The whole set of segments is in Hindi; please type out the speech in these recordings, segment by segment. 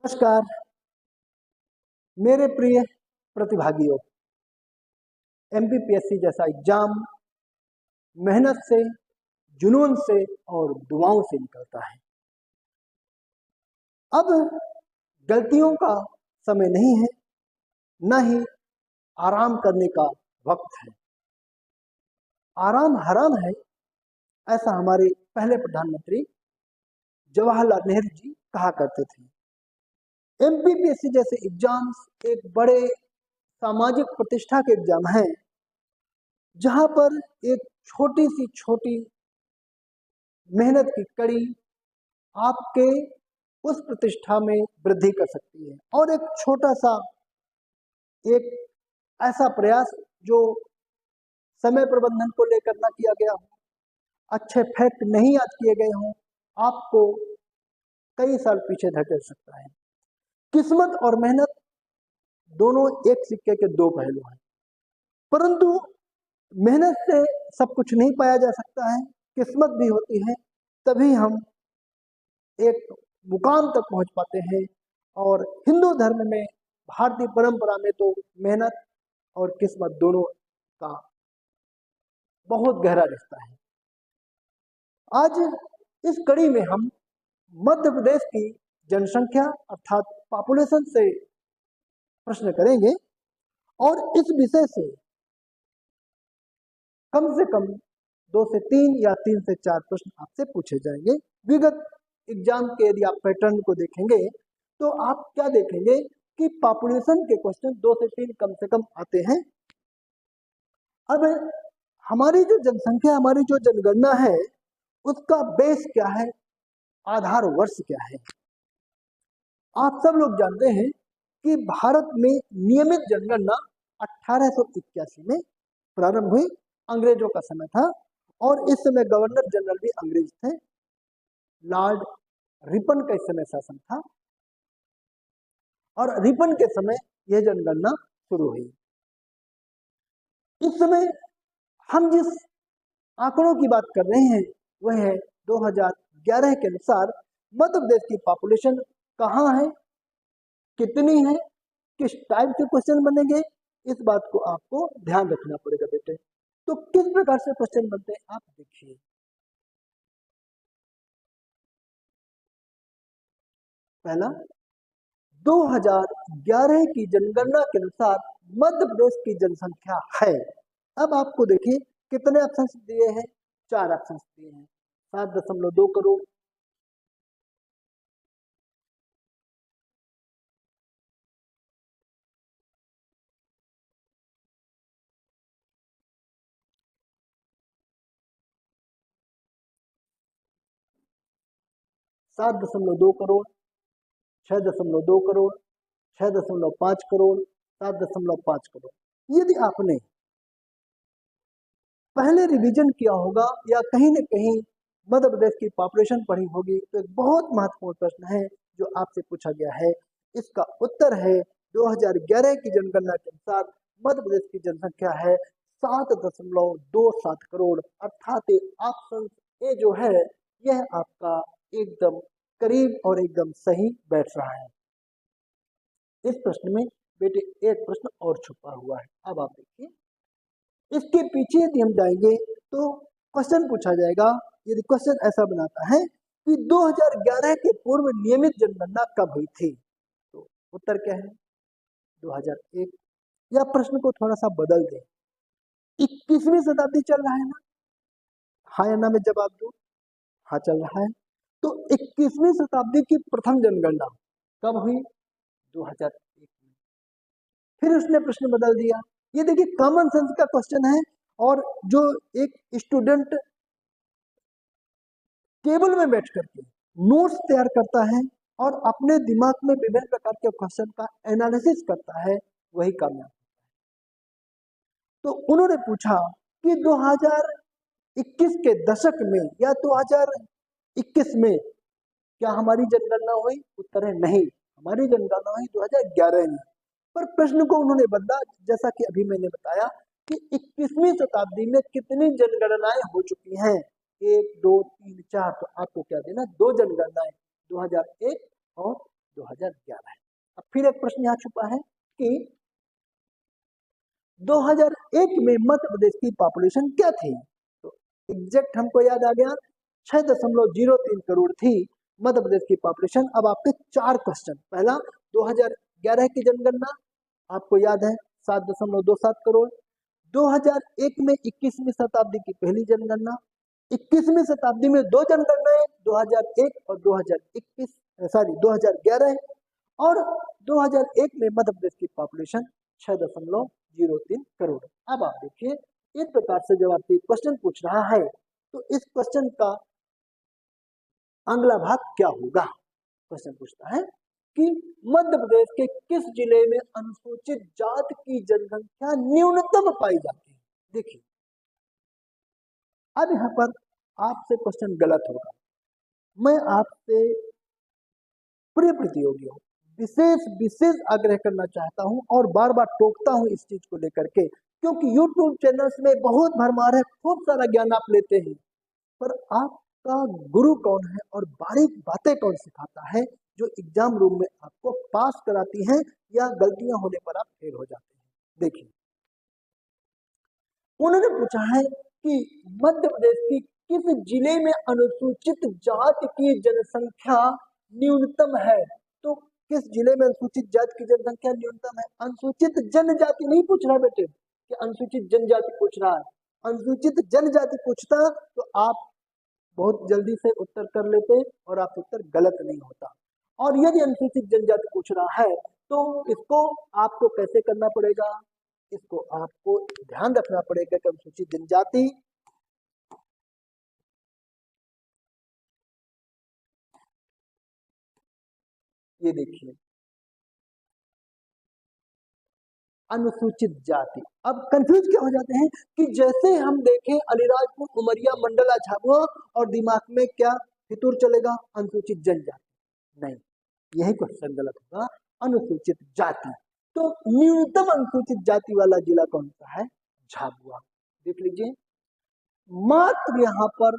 नमस्कार मेरे प्रिय प्रतिभागियों। एमपीपीएससी जैसा एग्जाम मेहनत से, जुनून से और दुआओं से निकलता है। अब गलतियों का समय नहीं है, न ही आराम करने का वक्त है। आराम हराम है, ऐसा हमारे पहले प्रधानमंत्री जवाहरलाल नेहरू जी कहा करते थे। एमपीपीएससी जैसे एग्जाम्स एक बड़े सामाजिक प्रतिष्ठा के एग्जाम हैं, जहां पर एक छोटी मेहनत की कड़ी आपके उस प्रतिष्ठा में वृद्धि कर सकती है। और एक छोटा सा एक ऐसा प्रयास जो समय प्रबंधन को लेकर ना किया गया हो, अच्छे फैक्ट नहीं याद किए गए हों, आपको कई साल पीछे धकेल सकता है। किस्मत और मेहनत दोनों एक सिक्के के दो पहलू हैं, परंतु मेहनत से सब कुछ नहीं पाया जा सकता है। किस्मत भी होती है, तभी हम एक मुकाम तक पहुंच पाते हैं। और हिंदू धर्म में, भारतीय परंपरा में तो मेहनत और किस्मत दोनों का बहुत गहरा रिश्ता है। आज इस कड़ी में हम मध्य प्रदेश की जनसंख्या अर्थात पॉपुलेशन से प्रश्न करेंगे और इस विषय से कम 2 से 3 या 3 से 4 प्रश्न आपसे पूछे जाएंगे। विगत एग्जाम के यदि आप पैटर्न को देखेंगे तो आप क्या देखेंगे कि पॉपुलेशन के क्वेश्चन 2 से 3 कम से कम आते हैं। अब हमारी जो जनसंख्या, हमारी जो जनगणना है, उसका बेस क्या है, आधार वर्ष क्या है। आप सब लोग जानते हैं कि भारत में नियमित जनगणना 1881 में प्रारंभ हुई, अंग्रेजों का समय था और इस समय गवर्नर जनरल भी अंग्रेज थे। लॉर्ड रिपन का इस समय शासन था और रिपन के समय यह जनगणना शुरू हुई। इस समय हम जिस आंकड़ों की बात कर रहे हैं वह है 2011 के अनुसार मध्य प्रदेश की पॉपुलेशन कहाँ है, कितनी है, किस टाइप के क्वेश्चन बनेंगे, इस बात को आपको ध्यान रखना पड़ेगा बेटे। तो किस प्रकार से क्वेश्चन बनते हैं आप देखिए। पहला, 2011 की जनगणना के अनुसार मध्य प्रदेश की जनसंख्या है। अब आपको देखिए कितने ऑप्शन दिए हैं, 4 ऑप्शन दिए हैं। 7.2 करोड़, 7.2 करोड़, 6.2 करोड़, 6.5 करोड़, 7.5 करोड़। यदि आपने पहले रिवीजन किया होगा या कहीं न कहीं मध्य प्रदेश की पॉपुलेशन पढ़ी होगी तो एक बहुत महत्वपूर्ण प्रश्न है जो आपसे पूछा गया है। इसका उत्तर है 2011 की जनगणना के अनुसार मध्य प्रदेश की जनसंख्या है 7.27 करोड़, अर्थात ऑप्शन ए जो है यह आपका एकदम करीब और एकदम सही बैठ रहा है। इस प्रश्न में बेटे एक प्रश्न और छुपा हुआ है। अब आप देखिए, इसके पीछे यदि हम जाएंगे तो क्वेश्चन पूछा जाएगा। यदि क्वेश्चन ऐसा बनाता है कि 2011 के पूर्व नियमित जनगणना कब हुई थी, तो उत्तर क्या है 2001। या प्रश्न को थोड़ा सा बदल दें, 21वीं शताब्दी चल रहा है ना, हाँ या ना में जवाब दो। हाँ चल रहा है, तो 21वीं शताब्दी की प्रथम जनगणना कब हुई, 2001 में। फिर उसने प्रश्न बदल दिया। ये देखिए कॉमन सेंस का क्वेश्चन है और जो एक स्टूडेंट टेबल में बैठ करके नोट्स तैयार करता है और अपने दिमाग में विभिन्न प्रकार के क्वेश्चन का एनालिसिस करता है, वही कामयाब होता है। तो उन्होंने पूछा कि 2021 के दशक में या 2021 में क्या हमारी जनगणना हुई, उत्तर है नहीं, हमारी जनगणना हुई 2011 में। पर प्रश्न को उन्होंने बदला, जैसा कि अभी मैंने बताया कि 21वीं शताब्दी में कितनी जनगणनाएं हो चुकी हैं, 1 2 3 4, तो आपको क्या देना, 2 जनगणनाएं, 2001 और 2011 है। अब फिर एक प्रश्न यहाँ छुपा है कि 2001 में मध्य प्रदेश की पॉपुलेशन क्या थी? तो एग्जैक्ट हमको याद आ गया 6.03 करोड़ थी मध्य प्रदेश की पॉपुलेशन। अब आपके 4 क्वेश्चन। पहला 2011 की जनगणना आपको याद है 7.27 करोड़। 2001 में 21वीं शताब्दी की पहली जनगणना। 21वीं शताब्दी में 2 जनगणनाएं 2001 और 2011 और 2001 में मध्य प्रदेश की पॉपुलेशन 6.03 करोड़। अब आप देखिए इस प्रकार से जब आपसे क्वेश्चन पूछ रहा है तो इस क्वेश्चन का अगला भाग क्या होगा? क्वेश्चन पूछता है कि मध्य प्रदेश के किस जिले में अनुसूचित जाति की जनसंख्या न्यूनतम पाई जाती है? देखिए अब यहां पर आपसे क्वेश्चन गलत होगा। मैं आपसे प्रिय प्रतियोगियों विशेष आग्रह करना चाहता हूं और बार बार टोकता हूं इस चीज को लेकर के, क्योंकि YouTube चैनल्स में बहुत भरमार है, खूब सारा ज्ञान आप लेते हैं, पर आपका गुरु कौन है और बारीक बातें कौन सिखाता है जो एग्जाम रूम में आपको पास कराती हैं या गलतियां होने पर आप फेल हो जाते हैं? देखिए उन्होंने पूछा है कि मध्य प्रदेश की किस जिले में अनुसूचित जाति की जनसंख्या न्यूनतम है? तो किस जिले में अनुसूचित जाति की जनसंख्या न्यूनतम है? अनुसूचित जनजाति नहीं पूछ रहा बेटे कि अनुसूचित जनजाति पूछ रहा है। अनुसूचित जनजाति पूछता तो आप बहुत जल्दी से उत्तर कर लेते और आप उत्तर गलत नहीं होता। और यदि अनुसूचित जनजाति पूछ रहा है तो इसको आपको कैसे करना पड़ेगा? इसको आपको ध्यान रखना पड़ेगा कि अनुसूचित जनजाति ये देखिए अनुसूचित जाति। अब कंफ्यूज क्या हो जाते हैं कि जैसे हम देखें अलीराजपुर, उमरिया, मंडला, झाबुआ और दिमाग में क्या फितूर चलेगा? अनुसूचित जनजाति। नहीं, यही क्वेश्चन गलत होगा। अनुसूचित जाति। तो न्यूनतम अनुसूचित जाति वाला जिला कौन सा है? झाबुआ। देख लीजिए मात्र यहाँ पर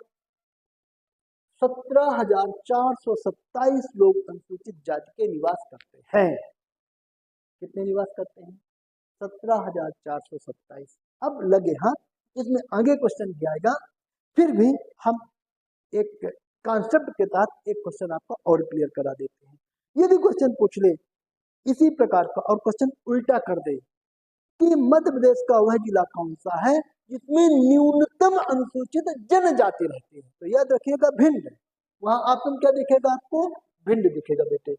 17,427 लोग अनुसूचित जाति के निवास करते हैं। कितने निवास करते हैं? 17,427। अब लगे हाथ इसमें आगे क्वेश्चन भी आएगा, फिर भी हम एक कॉन्सेप्ट के तहत एक क्वेश्चन आपको और क्लियर करा देते हैं। यदि क्वेश्चन पूछ ले इसी प्रकार का और क्वेश्चन उल्टा कर दे कि मध्य प्रदेश का वह जिला कौन सा है जिसमें न्यूनतम अनुसूचित जनजाति रहती है, तो याद रखिएगा भिंड। वहां ऑप्शन क्या दिखेगा आपको? भिंड दिखेगा बेटे।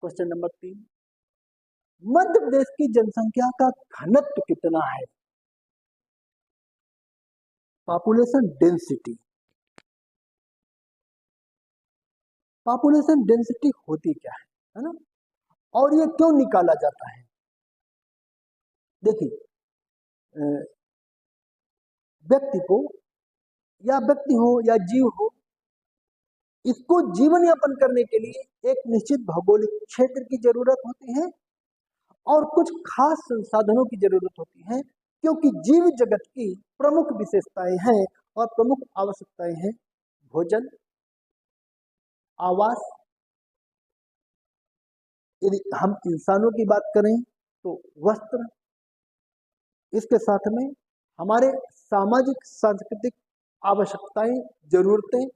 क्वेश्चन नंबर 3, मध्य प्रदेश की जनसंख्या का घनत्व कितना है? Population density. पॉपुलेशन डेंसिटी होती क्या है ना? और ये क्यों निकाला जाता है? देखिए व्यक्ति को या व्यक्ति हो या जीव हो, इसको जीवन यापन करने के लिए एक निश्चित भौगोलिक क्षेत्र की जरूरत होती है और कुछ खास संसाधनों की जरूरत होती है, क्योंकि जीव जगत की प्रमुख विशेषताएं हैं और प्रमुख आवश्यकताएं हैं भोजन, आवास। यदि हम इंसानों की बात करें तो वस्त्र, इसके साथ में हमारे सामाजिक सांस्कृतिक आवश्यकताएं, जरूरतें,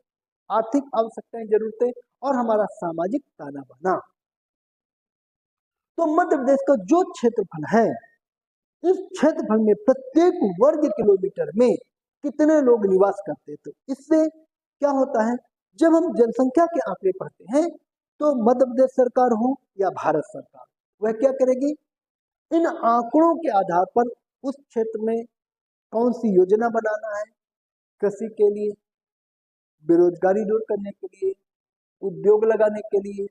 आर्थिक आवश्यकताएं, जरूरतें और हमारा सामाजिक ताना बाना। तो मध्य प्रदेश का जो क्षेत्रफल है, इस क्षेत्रफल में प्रत्येक वर्ग किलोमीटर में कितने लोग निवास करते हैं? तो इससे क्या होता है, जब हम जनसंख्या के आंकड़े पढ़ते हैं तो मध्य प्रदेश सरकार हो या भारत सरकार, वह क्या करेगी? इन आंकड़ों के आधार पर उस क्षेत्र में कौन सी योजना बनाना है, कृषि के लिए, बेरोजगारी दूर करने के लिए, उद्योग लगाने के लिए,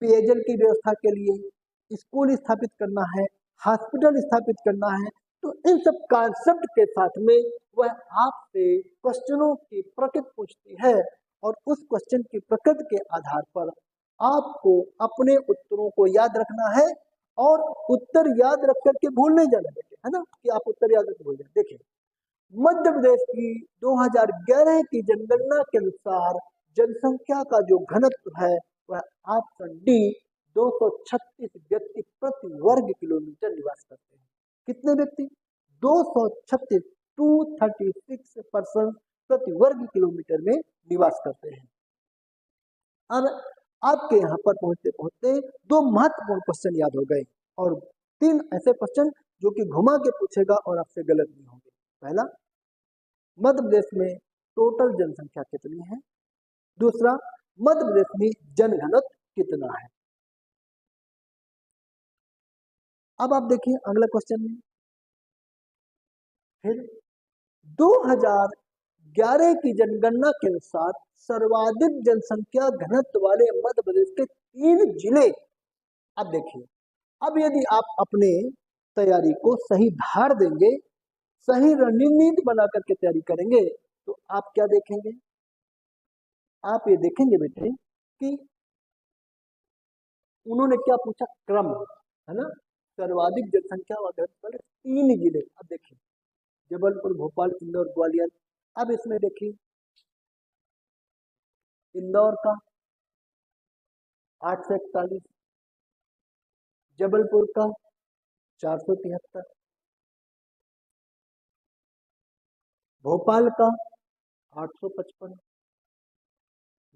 पेयजल की व्यवस्था के लिए, स्कूल स्थापित करना है, हॉस्पिटल स्थापित करना है, तो इन सब कॉन्सेप्ट के साथ में वह आपसे क्वेश्चनों की प्रकृति पूछती है और उस क्वेश्चन की प्रकृति के आधार पर आपको अपने उत्तरों को याद रखना है और उत्तर याद रख करके भूल नहीं जाना बेटे, है ना, कि आप उत्तर याद रख भूल जाए। देखिए मध्य प्रदेश की 2011 की जनगणना के अनुसार जनसंख्या का जो घनत्व है वह ऑप्शन डी 236 व्यक्ति प्रति वर्ग किलोमीटर निवास करते हैं। कितने व्यक्ति? 236, 236% प्रति वर्ग किलोमीटर में निवास करते हैं। अब आपके यहाँ पर पहुंचते पहुंचते दो महत्वपूर्ण क्वेश्चन याद हो गए और तीन ऐसे क्वेश्चन जो कि घुमा के पूछेगा और आपसे गलत नहीं होंगे। पहला, मध्य प्रदेश में टोटल जनसंख्या कितनी है? दूसरा, मध्य प्रदेश में जनघनत्व कितना है? अब आप देखिए अगला क्वेश्चन में, फिर 2011 की जनगणना के अनुसार सर्वाधिक जनसंख्या घनत्व वाले मध्य प्रदेश के 3 जिले। अब देखिए, अब यदि आप अपने तैयारी को सही धार देंगे, सही रणनीति बना करके तैयारी करेंगे तो आप क्या देखेंगे? आप ये देखेंगे बेटे कि उन्होंने क्या पूछा, क्रम, है ना? सर्वाधिक जनसंख्या वाले 3 जिले। अब देखिए, जबलपुर, भोपाल, इंदौर, ग्वालियर। अब इसमें देखिए, इंदौर का 841, जबलपुर का 473, भोपाल का 855,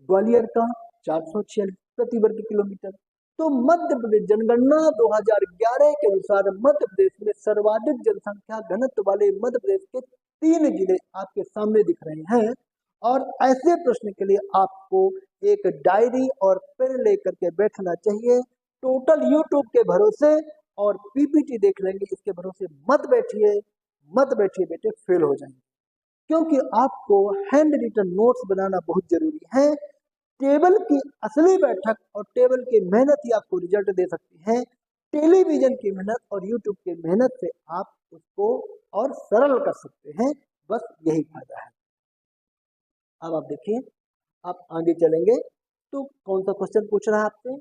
ग्वालियर का 446 प्रति वर्ग किलोमीटर। तो मध्य प्रदेश जनगणना 2011 के अनुसार मध्य प्रदेश में सर्वाधिक जनसंख्या घनत्व वाले मध्य प्रदेश के 3 जिले आपके सामने दिख रहे हैं। और ऐसे प्रश्न के लिए आपको एक डायरी और पेन लेकर के बैठना चाहिए। टोटल यूट्यूब के भरोसे और पीपीटी देख लेंगे इसके भरोसे मत बैठिए, मत बैठिए बेटे, फेल हो जाएंगे। क्योंकि आपको हैंड रिटन नोट्स बनाना बहुत जरूरी है। टेबल की असली बैठक और टेबल की मेहनत ही आपको रिजल्ट दे सकती है। टेलीविजन की मेहनत और यूट्यूब की मेहनत से आप उसको और सरल कर सकते हैं, बस यही फायदा है। अब आप देखिए, आप आगे चलेंगे तो कौन सा क्वेश्चन पूछ रहा है आपसे?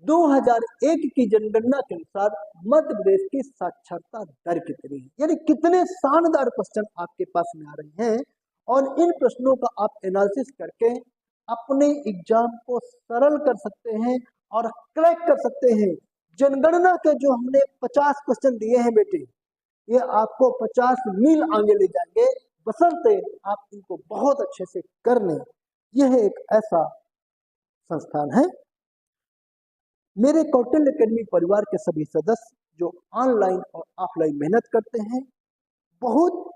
2001 की जनगणना के अनुसार मध्य प्रदेश की साक्षरता दर कितनी है? यानी कितने शानदार क्वेश्चन आपके पास में आ रहे हैं और इन प्रश्नों का आप एनालिसिस करके अपने एग्जाम को सरल कर सकते हैं और क्रैक कर सकते हैं। जनगणना के जो हमने 50 क्वेश्चन दिए हैं बेटे, ये आपको 50 मील आगे ले जाएंगे, बशर्ते आप इनको बहुत अच्छे से कर लें। यह एक ऐसा संस्थान है। मेरे कौटिल्य एकेडमी परिवार के सभी सदस्य जो ऑनलाइन और ऑफलाइन मेहनत करते हैं, बहुत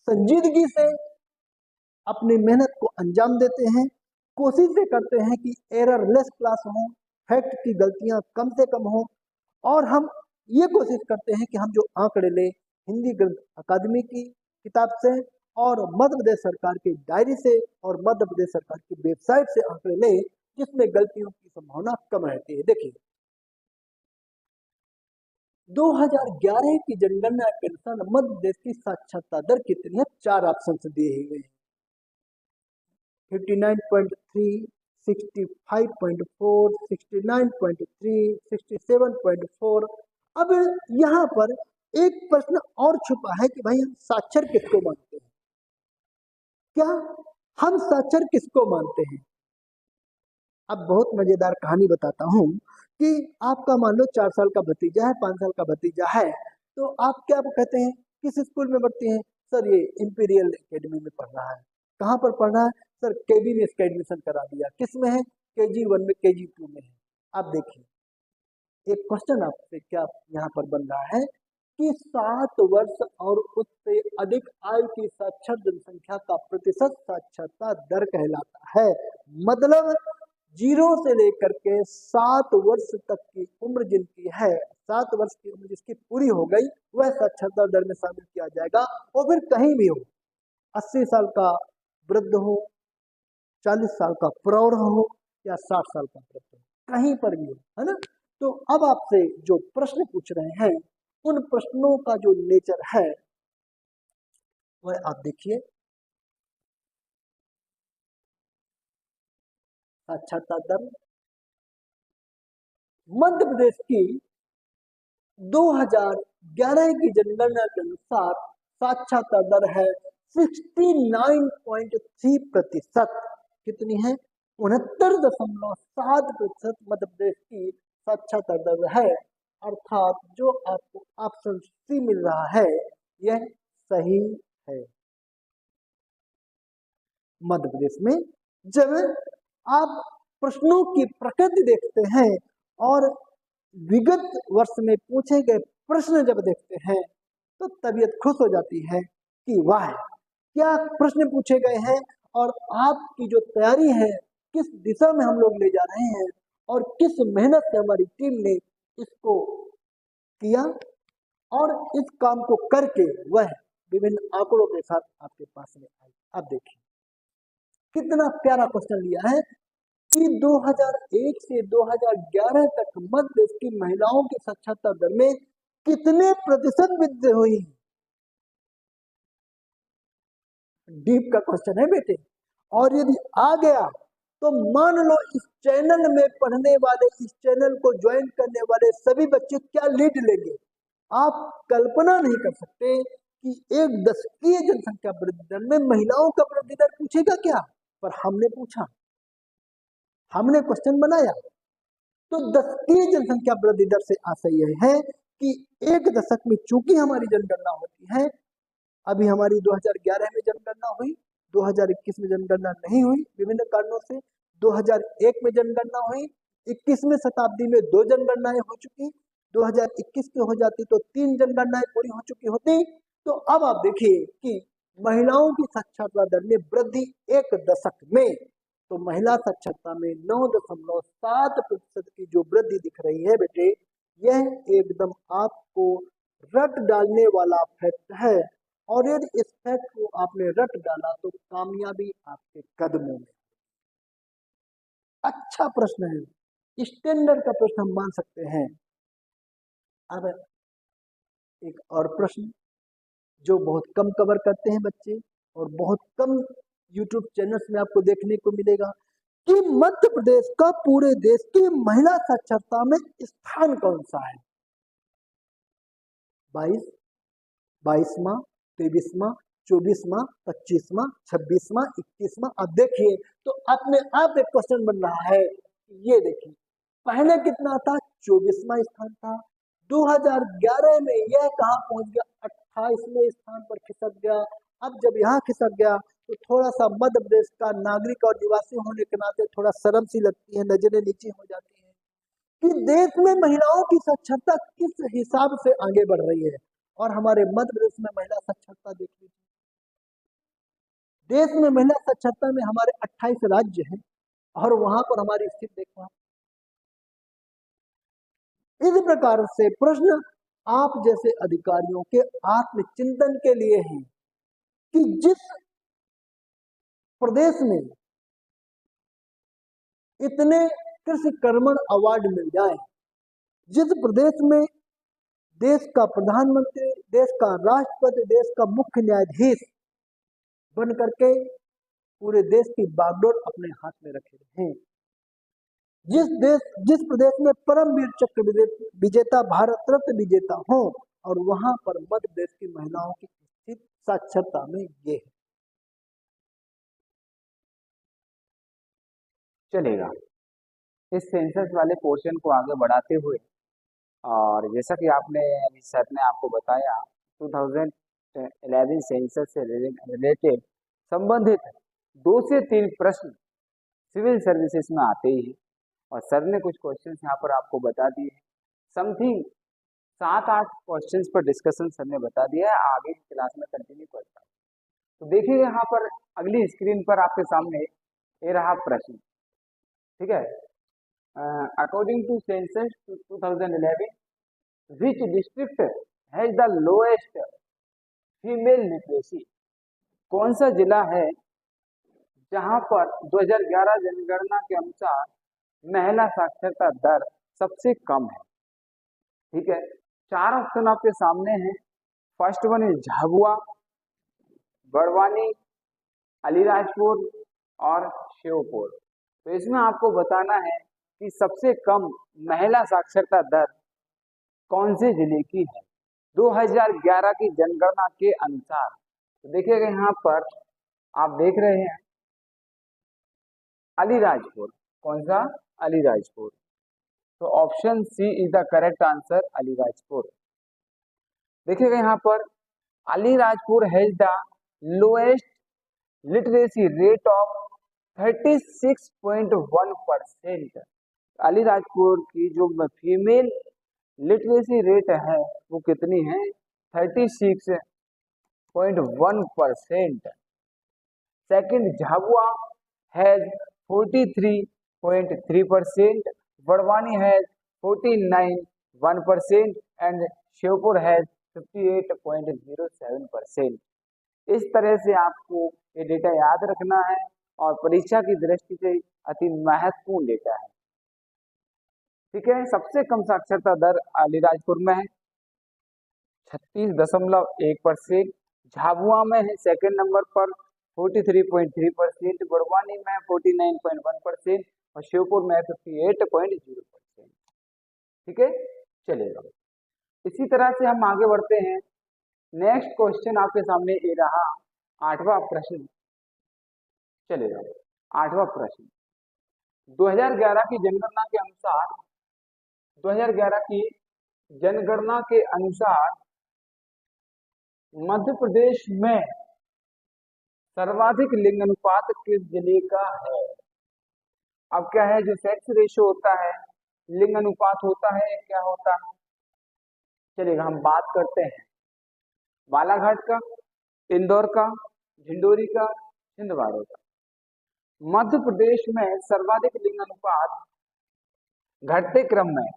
संजीदगी से अपनी मेहनत को अंजाम देते हैं, कोशिश ये करते हैं कि एरर लेस क्लास हो, फैक्ट की गलतियां कम से कम हो। और हम ये कोशिश करते हैं कि हम जो आंकड़े ले हिंदी ग्रंथ अकादमी की किताब से और मध्य प्रदेश सरकार की डायरी से और मध्य प्रदेश सरकार की वेबसाइट से आंकड़े ले, जिसमें गलतियों की संभावना कम रहती है। देखिए, 2011 की जनगणना के अनुसार मध्य प्रदेश की साक्षरता दर कितनी है? 4 ऑप्शन दिए हुए हैं, 59.3, 65.4, 69.3, 67.4। अब यहाँ पर एक प्रश्न और छुपा है कि भाई हम साक्षर किसको मानते हैं? क्या हम साक्षर किसको मानते हैं? अब बहुत मजेदार कहानी बताता हूँ कि आपका मान लो 4 साल का भतीजा है, 5 साल का भतीजा है, तो आप क्या कहते हैं, किस स्कूल में पढ़ते हैं? सर ये इंपीरियल एकेडमी में पढ़ रहा है। कहाँ पर पढ़ रहा है? सर केबी में इसका एडमिशन करा दिया। किस में है? KG1 में, KG2 में है। आप देखिए, एक क्वेश्चन आपसे क्या यहाँ पर बन रहा है कि 7 वर्ष और उससे अधिक आयु की साक्षर जनसंख्या का प्रतिशत साक्षरता दर कहलाता है। मतलब 0 से लेकर के 7 वर्ष तक की उम्र जिनकी है, 7 वर्ष की उम्र जिसकी पूरी हो गई, वह साक्षरता दर में शामिल किया जाएगा। और फिर कहीं भी हो, 80 साल का वृद्ध हो, 40 साल का प्रौढ़ हो या 60 साल का वृद्ध हो, कहीं पर भी हो, है ना? तो अब आपसे जो प्रश्न पूछ रहे हैं, उन प्रश्नों का जो नेचर है वह आप देखिए। साक्षरता दर मध्य प्रदेश की 2011 की जनगणना के अनुसार साक्षरता दर है 69.3%। कितनी है? 69.7% मध्य प्रदेश की साक्षरता दर है। अर्थात जो आपको ऑप्शन सी मिल रहा है यह सही है। मध्य प्रदेश में जब आप प्रश्नों की प्रकृति देखते हैं और विगत वर्ष में पूछे गए प्रश्न जब देखते हैं तो तबीयत खुश हो जाती है कि वाह, क्या प्रश्न पूछे गए हैं और आपकी जो तैयारी है किस दिशा में हम लोग ले जा रहे हैं और किस मेहनत से हमारी टीम ने इसको किया और इस काम को करके वह विभिन्न आंकड़ों के साथ आपके पास में आई। अब देखिए कितना प्यारा क्वेश्चन लिया है कि 2001 से 2011 तक मध्य प्रदेश की महिलाओं की साक्षरता दर में कितने प्रतिशत वृद्धि हुई। डीप का क्वेश्चन है बेटे। और यदि आ गया तो मान लो इस चैनल में पढ़ने वाले, इस चैनल को ज्वाइन करने वाले सभी बच्चे क्या लीड लेंगे। आप कल्पना नहीं कर सकते कि एक दशकीय जनसंख्या वृद्धि दर में महिलाओं का वृद्धि दर पूछेगा क्या, पर हमने पूछा, हमने क्वेश्चन बनाया। तो दशकीय जनसंख्या वृद्धि दर से आशय यह है कि एक दशक में चूंकि हमारी जनगणना होती है, अभी हमारी 2011 में जनगणना हुई, 2021 में जनगणना नहीं हुई विभिन्न कारणों से, 2001 में जनगणना हुई, 21वीं शताब्दी में 2 जनगणनाएं हो चुकी, 2021 की हो जाती तो 3 जनगणनाएं पूरी हो चुकी होती। तो अब आप देखिए कि महिलाओं की साक्षरता दर में वृद्धि एक दशक में, तो महिला साक्षरता में 9.7% की जो वृद्धि दिख रही है बेटे, यह एकदम आपको रट डालने वाला फैक्ट है। और यदि इस फैक्ट को आपने रट डाला तो कामयाबी आपके कदमों में। अच्छा प्रश्न है, स्टैंडर्ड का प्रश्न हम मान सकते हैं। अब एक और प्रश्न जो बहुत कम कवर करते हैं बच्चे और बहुत कम YouTube चैनल्स में आपको देखने को मिलेगा कि मध्य प्रदेश का पूरे देश की महिला साक्षरता में स्थान कौन सा है। 22, 22वां, 23वां, 24वां, 25वां, 26वां, 21वां। अब देखिए तो अपने आप एक क्वेश्चन बन रहा है। ये देखिए पहले कितना था, 24वां स्थान था। 2011 में यह कहाँ पहुंच गया, 28वें स्थान पर खिसक गया। अब जब यहाँ खिसक गया तो थोड़ा सा मध्य प्रदेश का नागरिक और निवासी होने के नाते थोड़ा शर्म सी लगती है, नजरें नीची हो जाती है कि देश में महिलाओं की साक्षरता किस हिसाब से आगे बढ़ रही है। और हमारे मध्य प्रदेश में महिला साक्षरता देख लीजिए, देश में महिला साक्षरता में हमारे 28 राज्य हैं और वहां पर हमारी स्थिति देखो। इस प्रकार से प्रश्न आप जैसे अधिकारियों के आत्मचिंतन के लिए है कि जिस प्रदेश में इतने कृषि कर्मण अवार्ड मिल जाए, जिस प्रदेश में देश का प्रधानमंत्री, देश का राष्ट्रपति, देश का मुख्य न्यायाधीश बन करके पूरे देश की बागडोर अपने हाथ में रखे हैं, जिस प्रदेश में परमवीर चक्र विजेता, भारत रत्न विजेता हो, और वहां पर मध्य प्रदेश की महिलाओं की स्थिति साक्षरता में ये है। चलेगा। इस सेंसस वाले पोर्शन को आगे बढ़ाते हुए, और जैसा कि आपने अभी सर ने आपको बताया 2011 सेंसस से रिलेटेड संबंधित 2 से 3 प्रश्न सिविल सर्विसेज में आते ही हैं, और सर ने कुछ क्वेश्चंस यहाँ पर आपको बता दिए हैं। समथिंग 7-8 क्वेश्चंस पर डिस्कशन सर ने बता दिया है, आगे की क्लास में कंटिन्यू करता हूँ। तो देखिए यहाँ पर अगली स्क्रीन पर आपके सामने ये रहा प्रश्न, ठीक है। According to census 2011, which district has the lowest female literacy? कौन सा जिला है जहां पर 2011 जनगणना के अनुसार महिला साक्षरता दर सबसे कम है? ठीक है, 4 ऑप्शन आपके सामने हैं। First one is Jhabua, Barwani, Alirajpur और श्योपुर। तो इसमें आपको बताना है कि सबसे कम महिला साक्षरता दर कौन से जिले की है। 2011 की जनगणना के अनुसार, तो देखिएगा यहाँ पर आप देख रहे हैं अलीराजपुर, कौन सा? अलीराजपुर। तो option C is the correct answer, Alirajpur. देखिएगा यहाँ पर Alirajpur has the lowest literacy rate of 36.1%। Alirajpur की जो फीमेल लिटरेसी रेट है वो कितनी है? 36.1%। Second, Jhabua has 43.3%, Barwani has 49.1% and Sheopur has 58.07%। इस तरह से आपको ये डेटा याद रखना है और परीक्षा की दृष्टि से अति महत्वपूर्ण डेटा है। ठीक है, सबसे कम साक्षरता दर अलीराजपुर में है 36.1%, झाबुआ में है सेकंड नंबर पर 43.3%, बड़वानी में 49.1% और श्योपुर में 58.0%। ठीक है, चलेगा। इसी तरह से हम आगे बढ़ते हैं। नेक्स्ट क्वेश्चन आपके सामने ये रहा, 8वां प्रश्न। चलेगा, 8वां प्रश्न। 2011 की जनगणना के अनुसार 2011 की जनगणना के अनुसार मध्य प्रदेश में सर्वाधिक लिंग अनुपात किस जिले का है? अब क्या है, जो सेक्स रेशियो होता है, लिंग अनुपात होता है, क्या होता है? चलिएगा, हम बात करते हैं बालाघाट का, इंदौर का, झिंडोरी का, छिंदवाड़ा का। मध्य प्रदेश में सर्वाधिक लिंग अनुपात घटते क्रम में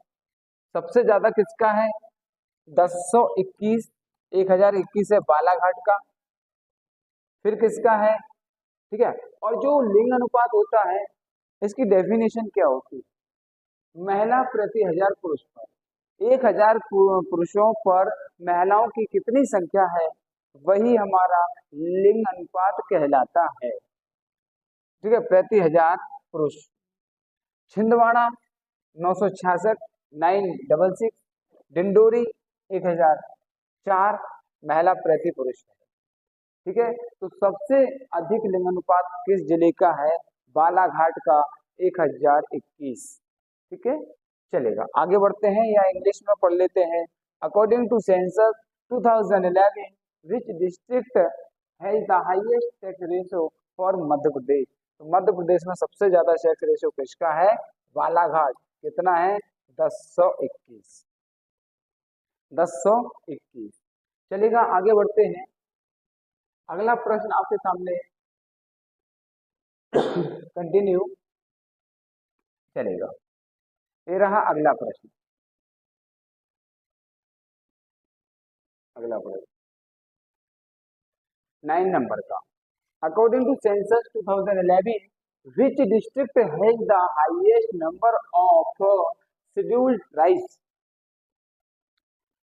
सबसे ज्यादा किसका है? 1021 है बालाघाट का। फिर किसका है? ठीक है, और जो लिंग अनुपात होता है इसकी डेफिनेशन क्या होती है? महिला प्रति 1000 पुरुष पर, 1000 पुरुषों पर महिलाओं की कितनी संख्या है, वही हमारा लिंग अनुपात कहलाता है। ठीक है, प्रति 1000 पुरुष। छिंदवाड़ा 966, 966, डिंडोरी 1004 महिला प्रति पुरुष है। ठीक है, तो सबसे अधिक लिंग अनुपात किस जिले का है? बालाघाट का 1021। ठीक है, चलेगा, आगे बढ़ते हैं या इंग्लिश में पढ़ लेते हैं। According to census 2011 which district has the highest sex ratio for Madhya Pradesh? तो मध्य प्रदेश में सबसे ज्यादा सेक्स रेशियो किसका है? बालाघाट। कितना है? 1021। 1021। चलेगा, आगे बढ़ते हैं। अगला प्रश्न आपके सामने कंटिन्यू। चलेगा, ये रहा अगला प्रश्न। अगला प्रश्न 9 नंबर का। According to census 2011 which district has the highest number of scheduled tribes?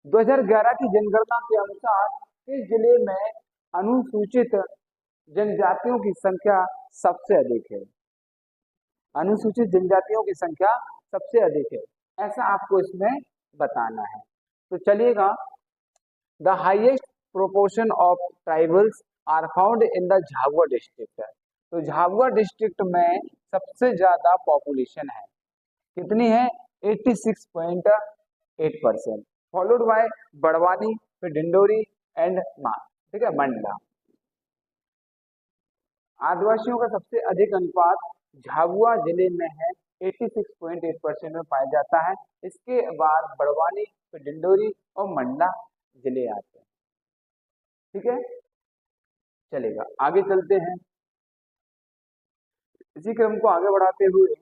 2011 की जनगणना के अनुसार किस जिले में अनुसूचित जनजातियों की संख्या सबसे अधिक है? अनुसूचित जनजातियों की संख्या सबसे अधिक है, ऐसा आपको इसमें बताना है। तो चलिएगा, the highest proportion of tribals are found in the Jhabua district. तो झाबुआ डिस्ट्रिक्ट में सबसे ज्यादा पॉपुलेशन है, कितनी है? 86.8%, फॉलोड बाय बड़वानी, फिर डिंडोरी एंड ठीक है, मंडला। आदिवासियों का सबसे अधिक अनुपात झाबुआ जिले में है, 86.8% में पाया जाता है। इसके बाद बड़वानी, फिर डिंडोरी और मंडला जिले आते हैं। ठीक है, चलेगा, आगे चलते हैं। इसी क्रम को आगे बढ़ाते हुए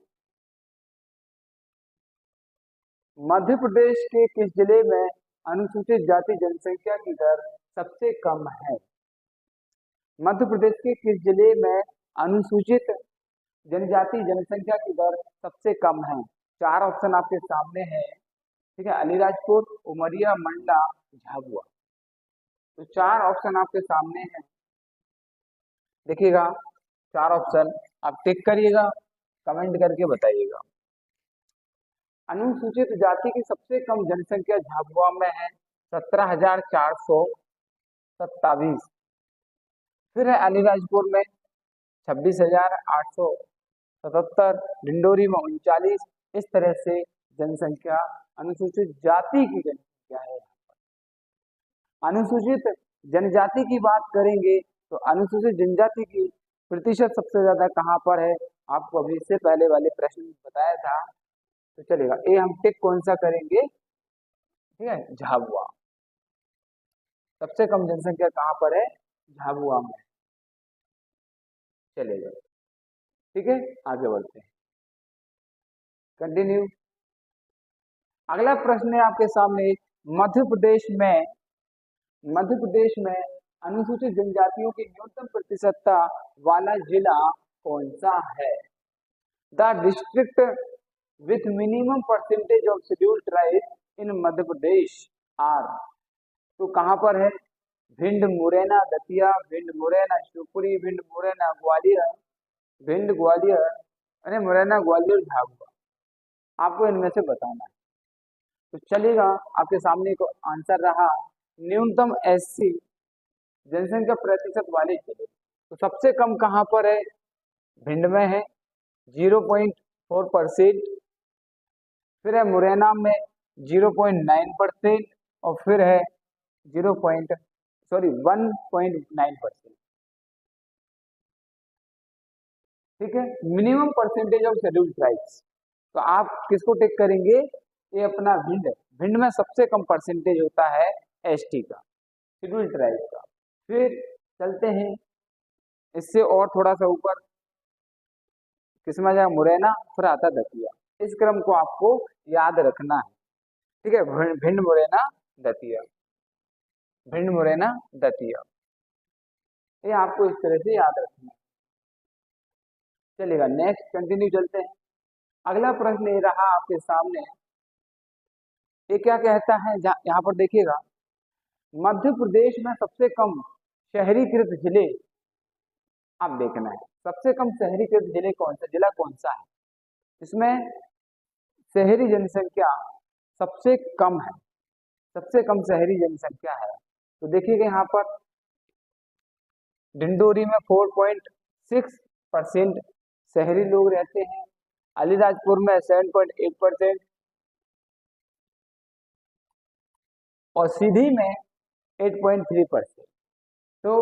मध्य प्रदेश के किस जिले में अनुसूचित जाति जनसंख्या की दर सबसे कम है? मध्य प्रदेश के किस जिले में अनुसूचित जनजाति जनसंख्या की दर सबसे कम है? 4 ऑप्शन आपके सामने है। ठीक है, अलीराजपुर, उमरिया, मंडला, झाबुआ। तो 4 ऑप्शन आपके सामने हैं, देखिएगा 4 ऑप्शन आप टिक करिएगा, कमेंट करके बताइएगा। अनुसूचित जाति की सबसे कम जनसंख्या झाबुआ में है 17,427। फिर है अलीराजपुर में 26,877, डिंडोरी में 39। इस तरह से जनसंख्या, अनुसूचित जाति की जनसंख्या है। अनुसूचित जनजाति की बात करेंगे तो अनुसूचित जनजाति की प्रतिशत सबसे ज्यादा कहाँ पर है, आपको अभी इससे पहले वाले प्रश्न में बताया था। तो चलेगा, ए हम टिक कौन सा करेंगे, ठीक है, झाबुआ। सबसे कम जनसंख्या कहाँ पर है, झाबुआ में। चलेगा, ठीक है, आगे बढ़ते हैं, कंटिन्यू। अगला प्रश्न है आपके सामने, मध्य प्रदेश में अनुसूचित जनजातियों की न्यूनतम प्रतिशतता वाला जिला कौन सा है? The district with minimum percentage of scheduled tribe in Madhya Pradesh are. तो कहां पर है? भिंड, मुरैना, दतिया, भिंड, मुरैना, शिवपुरी, भिंड, मुरैना, ग्वालियर, भिंड, ग्वालियर, अरे मुरैना, ग्वालियर, झाबुआ। आपको इनमें से बताना है। तो चलेगा, आपके सामने को आंसर रहा न्यूनतम एससी जनसंख्या प्रतिशत वाले जिले। तो सबसे कम कहां पर है? भिंड में है 0.4%, फिर है मुरैना में 0.9%, और फिर है 1.9%। ठीक है, minimum percentage of scheduled tribes. तो आप किसको टिक करेंगे? ये अपना भिंड है। भिंड में सबसे कम परसेंटेज होता है एसटी का, शेड्यूल्ड ट्राइब का। फिर चलते हैं इससे और थोड़ा सा ऊपर, किसमें जाएगा? मुरैना, फिर आता दतिया। इस क्रम को आपको याद रखना है, ठीक है, भिंड, मुरैना, दतिया, भिंड, मुरैना, दतिया, ये आपको इस तरह से याद रखना है। चलेगा, नेक्स्ट कंटिन्यू चलते हैं। अगला प्रश्न ये रहा आपके सामने, ये क्या कहता है, यहाँ पर देखिएगा, मध्य प्रदेश में सबसे कम शहरीकृत जिले, आप देखना है सबसे कम शहरीकृत जिले कौन सा, जिला कौन सा है? इसमें शहरी जनसंख्या सबसे कम है, सबसे कम शहरी जनसंख्या है। तो देखिएगा यहाँ पर डिंडोरी में 4.6% शहरी लोग रहते हैं, अलीराजपुर में 7.8%, और सीधी में 8.3%। तो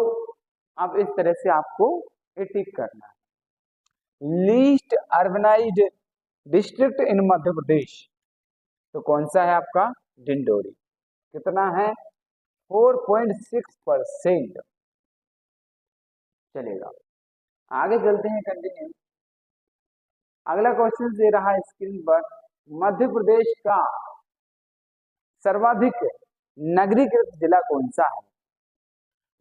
अब इस तरह से आपको टिक करना है। Least urbanised district in Madhya Pradesh, तो कौन सा है आपका? डिंडोरी। कितना है? 4.6%। चलेगा, आगे चलते हैं, कंटिन्यू। अगला क्वेश्चन दे रहा है स्क्रीन पर, मध्य प्रदेश का सर्वाधिक नगरीकृत जिला कौन सा है?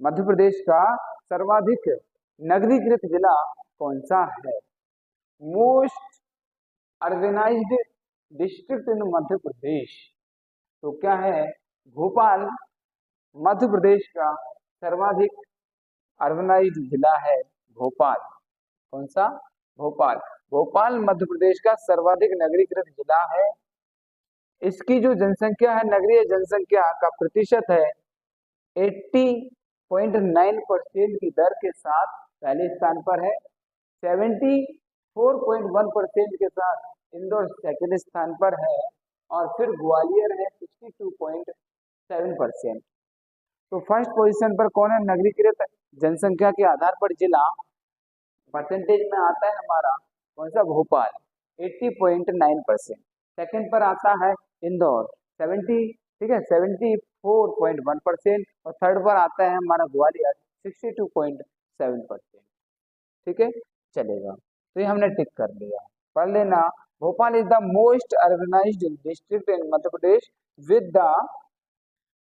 मध्य प्रदेश का सर्वाधिक नगरीकृत जिला कौन सा है? Most urbanized district in Madhya Pradesh, तो क्या है? भोपाल मध्य प्रदेश का सर्वाधिक अर्बनाइज्ड जिला है, भोपाल। कौन सा? भोपाल। भोपाल मध्य प्रदेश का सर्वाधिक नगरीकृत जिला है। इसकी जो जनसंख्या है, नगरीय जनसंख्या का प्रतिशत है 80.9% की दर के साथ पहले स्थान पर है। 74.1% के साथ इंदौर सेकंड स्थान पर है, और फिर ग्वालियर है 62.7%। तो फर्स्ट पोजीशन पर कौन है? नगरीकृत जनसंख्या के आधार पर जिला परसेंटेज में आता है हमारा कौन सा? भोपाल 80.9%। सेकंड पर आता है इंदौर 70, ठीक है, 74.1%, और थर्ड पर आता है हमारा ग्वालियर 62.7%। ठीक है, चलेगा, तो ये हमने टिक कर लिया। पढ़ लेना, Bhopal is the most urbanized district in Madhya Pradesh with the,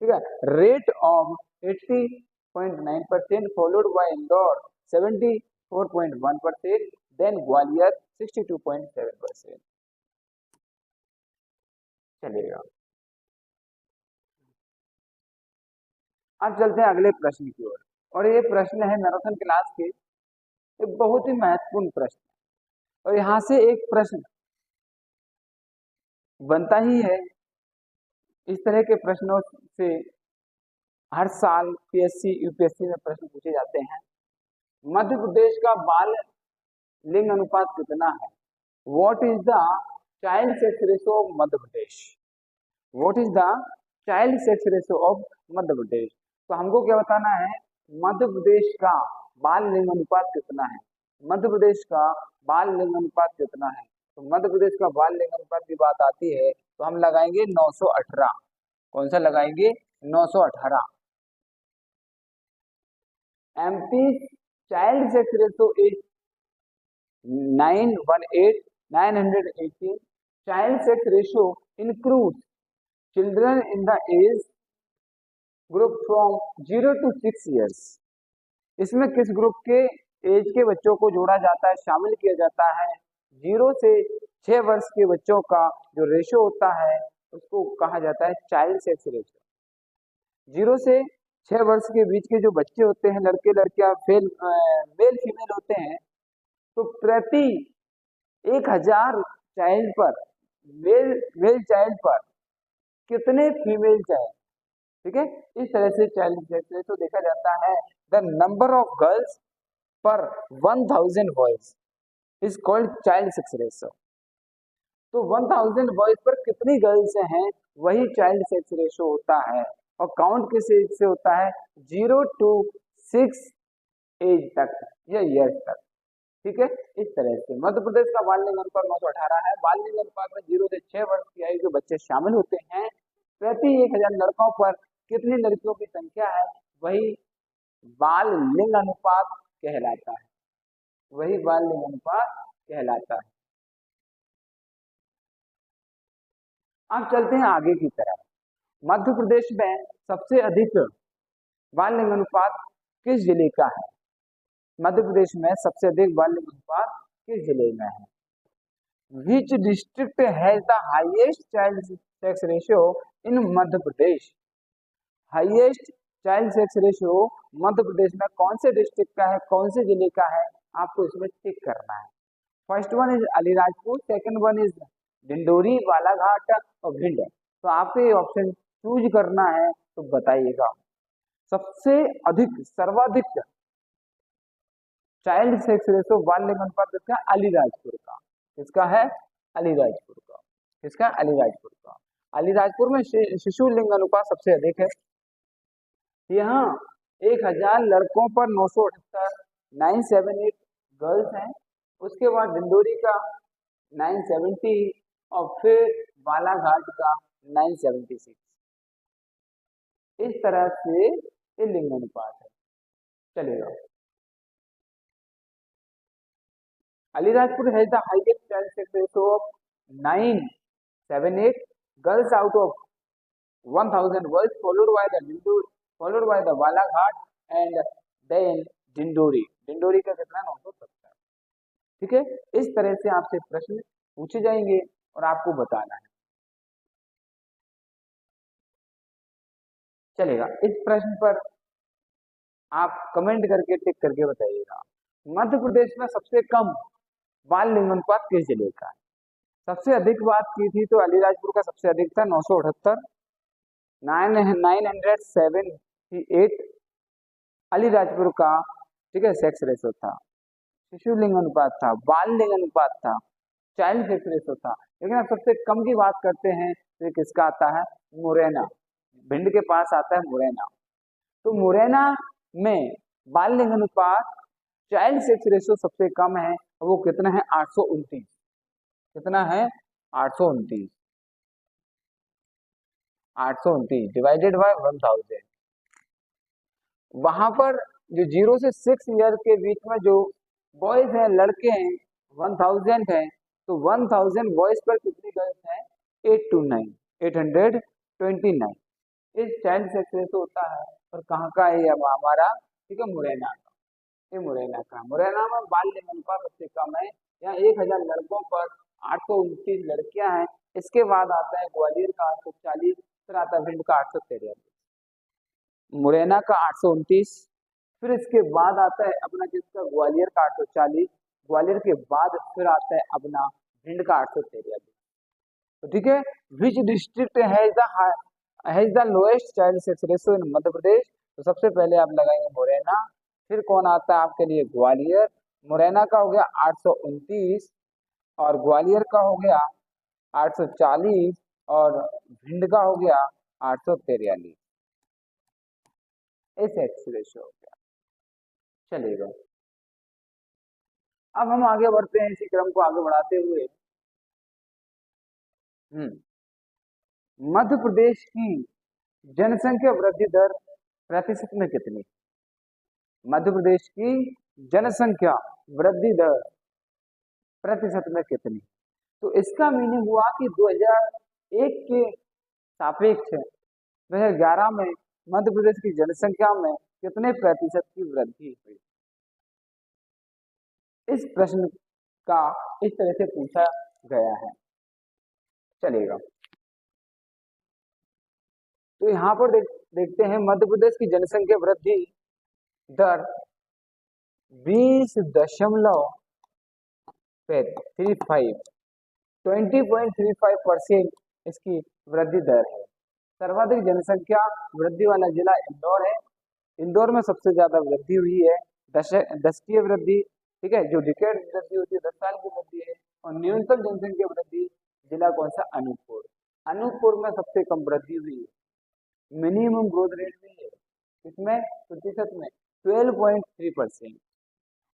ठीक है, rate of 80.9%, followed by Indore 74.1%, then Gwalior 62.7%। चलेगा, अब चलते हैं अगले प्रश्न की ओर, और ये प्रश्न है मैराथन क्लास के, एक बहुत ही महत्वपूर्ण प्रश्न, और यहां से एक प्रश्न बनता ही है इस तरह के प्रश्नों से हर साल पीएससी यूपीएससी में प्रश्न पूछे जाते हैं। मध्य प्रदेश का बाल लिंग अनुपात कितना है? What is the child sex ratio of Madhya Pradesh? What is the child sex ratio of Madhya Pradesh? तो हमको क्या बताना है, मध्य प्रदेश का बाल लिंग अनुपात कितना है? मध्य प्रदेश का बाल लिंग अनुपात कितना है? तो मध्य प्रदेश का बाल लिंग अनुपात की बात आती है तो हम लगाएंगे 918। कौन सा लगाएंगे? 918। MP child sex ratio is 918 child sex ratio includes children in the age group from 0 to 6 years। इसमें किस ग्रुप के एज के बच्चों को जोड़ा जाता है, शामिल किया जाता है? 0 से 6 वर्ष के बच्चों का जो रेशियो होता है उसको कहा जाता है चाइल्ड सेक्स रेशियो। 0 से 6 वर्ष के बीच के जो बच्चे होते हैं, लड़के लड़कियां, मेल फीमेल होते हैं, तो प्रति 1000 चाइल्ड पर मेल चाइल्ड पर कितने फीमेल चाइल्ड? ठीक है, इस तरह से चाइल्ड सेक्स रेशियो देखा जाता है। द नंबर ऑफ गर्ल्स पर 1000 boys is called child sex ratio. तो 1000 बॉयज पर कितनी गर्ल्स हैं वही चाइल्ड सेक्स रेशियो होता है। और काउंट किस एज से होता है? 0 to 6 एज तक या ईयर्स तक। ठीक है, इस तरह से मध्य प्रदेश का बाल लिंग अनुपात 918 है। बाल लिंग अनुपात में 0 से 6 वर्ष की आयु के बच्चे शामिल होते हैं। प्रति 1000 लड़कों पर कितनी लड़कियों की संख्या है वही बाल लिंग अनुपात कहलाता है। वही बाल लिंग अनुपात कहलाता है। अब चलते हैं आगे की तरफ। मध्य प्रदेश में सबसे अधिक बाल लिंग अनुपात किस जिले का है? मध्य प्रदेश में सबसे अधिक बाल लिंग अनुपात किस जिले में है? Which district has the highest child sex ratio in Madhya Pradesh? Highest child sex ratio Madhya Pradesh में कौन से डिस्ट्रिक्ट का है, कौन से जिले का है? आपको इसमें टिक करना है। First one is Alirajpur, second one is Dindori, Balaghat और भिंड। तो आपको ये ऑप्शन चूज करना है, तो बताइएगा सबसे अधिक, सर्वाधिक चाइल्ड सेक्स रेशियो बाल लिंग अनुपात किसका? अलीराजपुर का। किसका है? अलीराजपुर का। किसका? अलीराजपुर का। अलीराजपुर में शिशु लिंग अनुपात सबसे अधिक है। यहाँ 1000 लड़कों पर 978 978 गर्ल्स हैं। उसके बाद डिंडोरी का 970 और फिर बालाघाट का 976। इस तरह से ये लिंग अनुपात है। चलेगा। Alirajpur has the highest child sex ratio of 978 girls out of 1000 boys, followed by the Balaghat and then Dindori. Dindori का कितना? 970। ठीक है, इस तरह से आपसे प्रश्न पूछे जाएंगे और आपको बताना है। चलेगा, इस प्रश्न पर आप कमेंट करके टिक करके बताइएगा। मध्य प्रदेश में सबसे कम बाल लिंग अनुपात किस जिले का है? सबसे अधिक बात की थी तो अलीराजपुर का सबसे अधिक था 978, 978 अलीराजपुर का। ठीक है, सेक्स रेशो था, शिशु लिंग अनुपात था, बाल लिंग अनुपात था, चाइल्ड सेक्स रेशो था। लेकिन अब सबसे कम की बात करते हैं तो किसका आता है? मुरैना। भिंड के पास आता है मुरैना। तो मुरैना में बाल लिंग अनुपात, चाइल्ड सेक्स रेशियो सबसे कम है। वो कितना है? 829। कितना है? 829। 829 डिवाइडेड बाय 1000। वहां पर जो 0 से 6 ईयर के बीच में जो बॉयज हैं, लड़के हैं, 1000 हैं। तो 1000 बॉयज पर कितनी गर्ल्स हैं? 829। इस चाइल्ड सेक्स रेशियो होता है। और कहाँ का है हमारा? ठीक है, मुरैना का। ये मुरैना का। मुरैना में बाल लिंग अनुपात सबसे कम है। यहाँ 1000 लड़कों पर 829 लड़कियां हैं। इसके बाद आता है ग्वालियर का 840, फिर आता है भिंड का 843, मुरैना का 829, फिर इसके बाद आता है अपना किसका? ग्वालियर का 840। ग्वालियर के बाद फिर आता है अपना भिंड का 843। तो ठीक है, विच डिस्ट्रिक्ट है has the lowest child sex ratio in Madhya Pradesh. तो सबसे पहले आप लगाएंगे मुरैना, फिर कौन आता है आपके लिए, ग्वालियर। मुरैना का हो गया 829 और ग्वालियर का हो गया 840 और भिंड का हो गया 843। ऐसे एक्स रेशियो हो गया। चलेगा, अब हम आगे बढ़ते हैं, इसी क्रम को आगे बढ़ाते हुए मध्य प्रदेश की जनसंख्या वृद्धि दर प्रतिशत में कितनी? मध्य प्रदेश की जनसंख्या वृद्धि दर प्रतिशत में कितनी? तो इसका मीनिंग हुआ कि 2001 के सापेक्ष 2011 में मध्य प्रदेश की जनसंख्या में कितने प्रतिशत की वृद्धि हुई। इस प्रश्न का इस तरह से पूछा गया है। चलेगा, तो यहाँ पर देखते हैं मध्य प्रदेश की जनसंख्या वृद्धि दर 20.35% इसकी वृद्धि दर है। सर्वाधिक जनसंख्या वृद्धि वाला जिला इंदौर है। इंदौर में सबसे ज्यादा वृद्धि हुई है, दशकीय वृद्धि, ठीक है, जो डिकेड वृद्धि होती है 10 साल की वृद्धि है। और न्यूनतम जनसंख्या वृद्धि जिला कौन सा, अनूपपुर। अनूपपुर में सबसे कम वृद्धि हुई है। मिनिमम ग्रोथ रेट भी है इसमें प्रतिशत में 12.3%।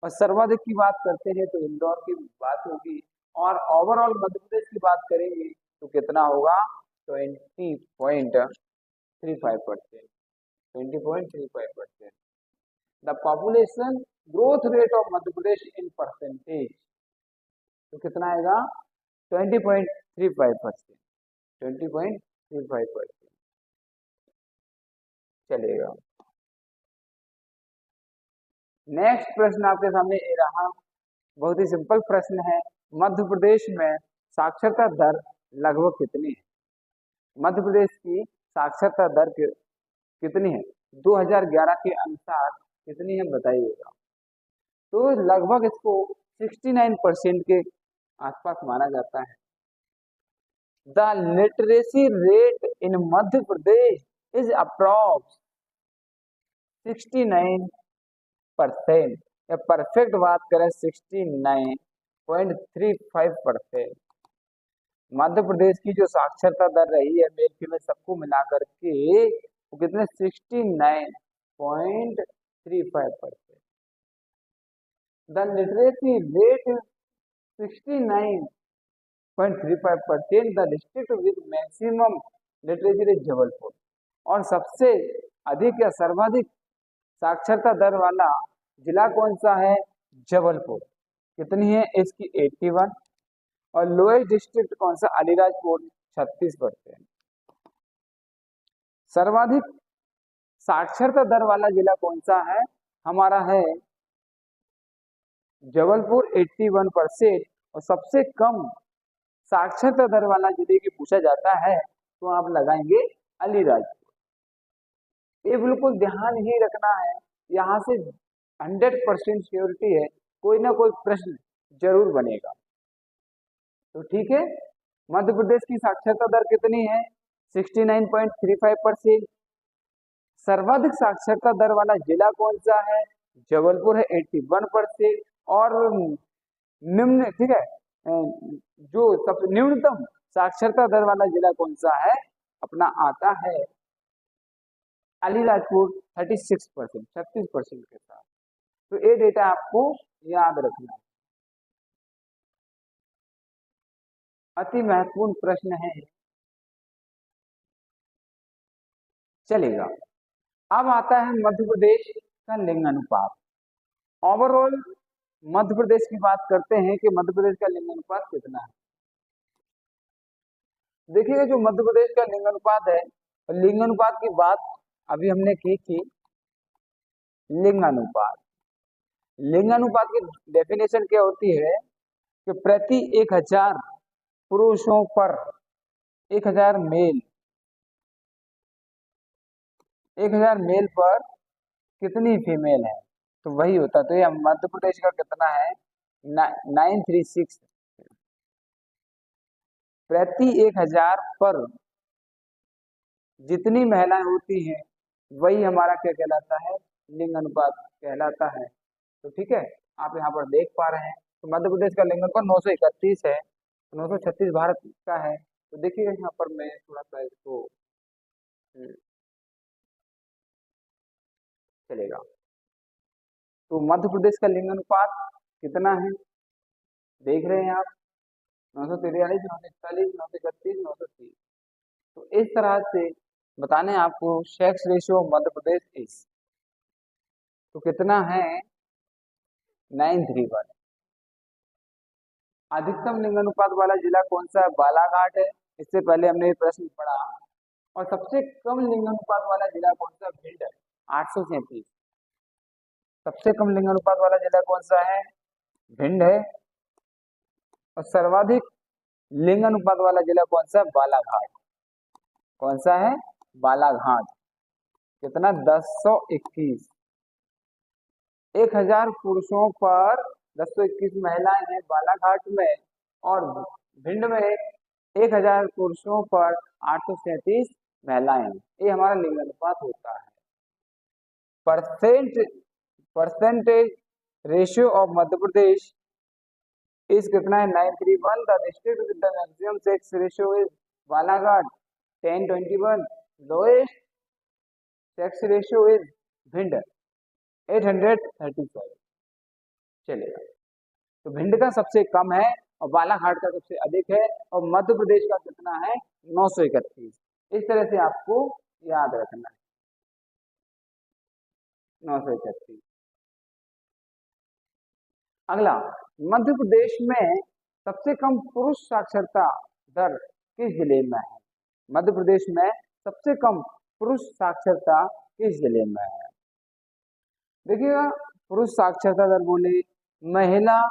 और सर्वाधिक की बात करते हैं तो इंदौर की बात होगी, और ओवरऑल मध्य प्रदेश की बात करेंगे तो कितना होगा, 20.35%। 20.35%। The population growth rate of Madhya Pradesh in percentage, तो कितना आएगा, 20.35%। 20.35%। चलेगा, नेक्स्ट प्रश्न आपके सामने ये रहा, बहुत ही सिंपल प्रश्न है। मध्य प्रदेश में साक्षरता दर लगभग कितनी है? मध्य प्रदेश की साक्षरता दर कितनी है 2011 के अनुसार, कितनी है बताइएगा। तो लगभग इसको 69% के आसपास माना जाता है। The literacy rate in Madhya Pradesh is approx 69%, या परफेक्ट बात करें 69.35%। मध्य प्रदेश की जो साक्षरता दर रही है मेल फीमेल सबको मिलाकर के वो कितने, 69.35%। The literacy rate 69.35%। The district with maximum literacy rate Jabalpur. और सबसे अधिक या सर्वाधिक साक्षरता दर वाला जिला कौन सा है, जबलपुर। कितनी है इसकी, 81। और लोएस्ट डिस्ट्रिक्ट कौन सा, अलीराजपुर, 36%। सर्वाधिक साक्षरता दर वाला जिला कौन सा है, हमारा है जबलपुर, 81%। और सबसे कम साक्षरता दर वाला जिले की पूछा जाता है तो आप लगाएंगे अलीराजपुर। ये बिल्कुल ध्यान ही रखना है, यहाँ से 100% श्योरिटी है कोई ना कोई प्रश्न जरूर बनेगा। तो ठीक है, मध्य प्रदेश की साक्षरता दर कितनी है, 69.35%। सर्वाधिक साक्षरता दर वाला जिला कौन सा है, जबलपुर है, 81%। और निम्न, ठीक है, जो सबसे न्यूनतम साक्षरता दर वाला जिला कौन सा है, अपना आता है अलीराजपुर, 36%, 36% के साथ। तो ये डेटा आपको याद रखना है, अति महत्वपूर्ण प्रश्न है। चलेगा, अब आता है मध्य प्रदेश का लिंग अनुपात। ओवरऑल मध्य प्रदेश की बात करते हैं कि मध्य प्रदेश का लिंग अनुपात कितना है। देखिएगा, जो मध्य प्रदेश का लिंग अनुपात है, लिंग अनुपात की बात अभी हमने की थी। लिंग अनुपात, लिंग अनुपात की डेफिनेशन क्या होती है कि प्रति 1000 पुरुषों पर 1000 मेल, 1000 मेल पर कितनी फीमेल है, तो वही होता। तो ये मध्य प्रदेश का कितना है, 936 प्रति 1000 पर जितनी महिलाएं होती हैं वही हमारा क्या कहलाता है, लिंग अनुपात कहलाता है। तो ठीक है, आप यहाँ पर देख पा रहे हैं, तो मध्य प्रदेश का लिंग अनुपात 931 है, 936 भारत का है। तो देखिए यहाँ पर मैं थोड़ा सा इसको चलेगा, तो मध्य प्रदेश का लिंग अनुपात कितना है देख रहे हैं आप, 943, 941, 931, 930। तो इस तरह से बताने आपको सेक्स रेशियो मध्य प्रदेश इस, तो कितना है 931। अधिकतम लिंग अनुपात वाला जिला कौन सा है, बालाघाट है, इससे पहले हमने ये प्रश्न पढ़ा। और सबसे कम लिंग अनुपात वाला जिला कौन सा, भिंड है, 837। सबसे कम लिंग अनुपात वाला जिला कौन सा है, भिंड है। और सर्वाधिक लिंग अनुपात वाला जिला कौन सा है, बालाघाट। कौन सा है, बालाघाट। कितना, 1021। 1000 पुरुषों पर 1021 महिलाएं हैं बालाघाट में, और भिंड में 1000 पुरुषों पर 837 महिलाएं हैं। ये हमारा लिंग अनुपात होता है। परसेंटेज रेशियो ऑफ मध्य प्रदेश इस कितना है, 931। The district with the maximum sex ratio is Balaghat 1021। Lowest sex ratio is Bhind 837। चलेगा, तो भिंड का सबसे कम है और बालाघाट का सबसे अधिक है, और मध्य प्रदेश का कितना है, 931। इस तरह से आपको याद रखना है, 931। अगला, मध्य प्रदेश में सबसे कम पुरुष साक्षरता दर किस जिले में है। मध्य प्रदेश में सबसे कम पुरुष साक्षरता किस जिले में है। देखिएगा, पुरुष साक्षरता दर बोले, महिला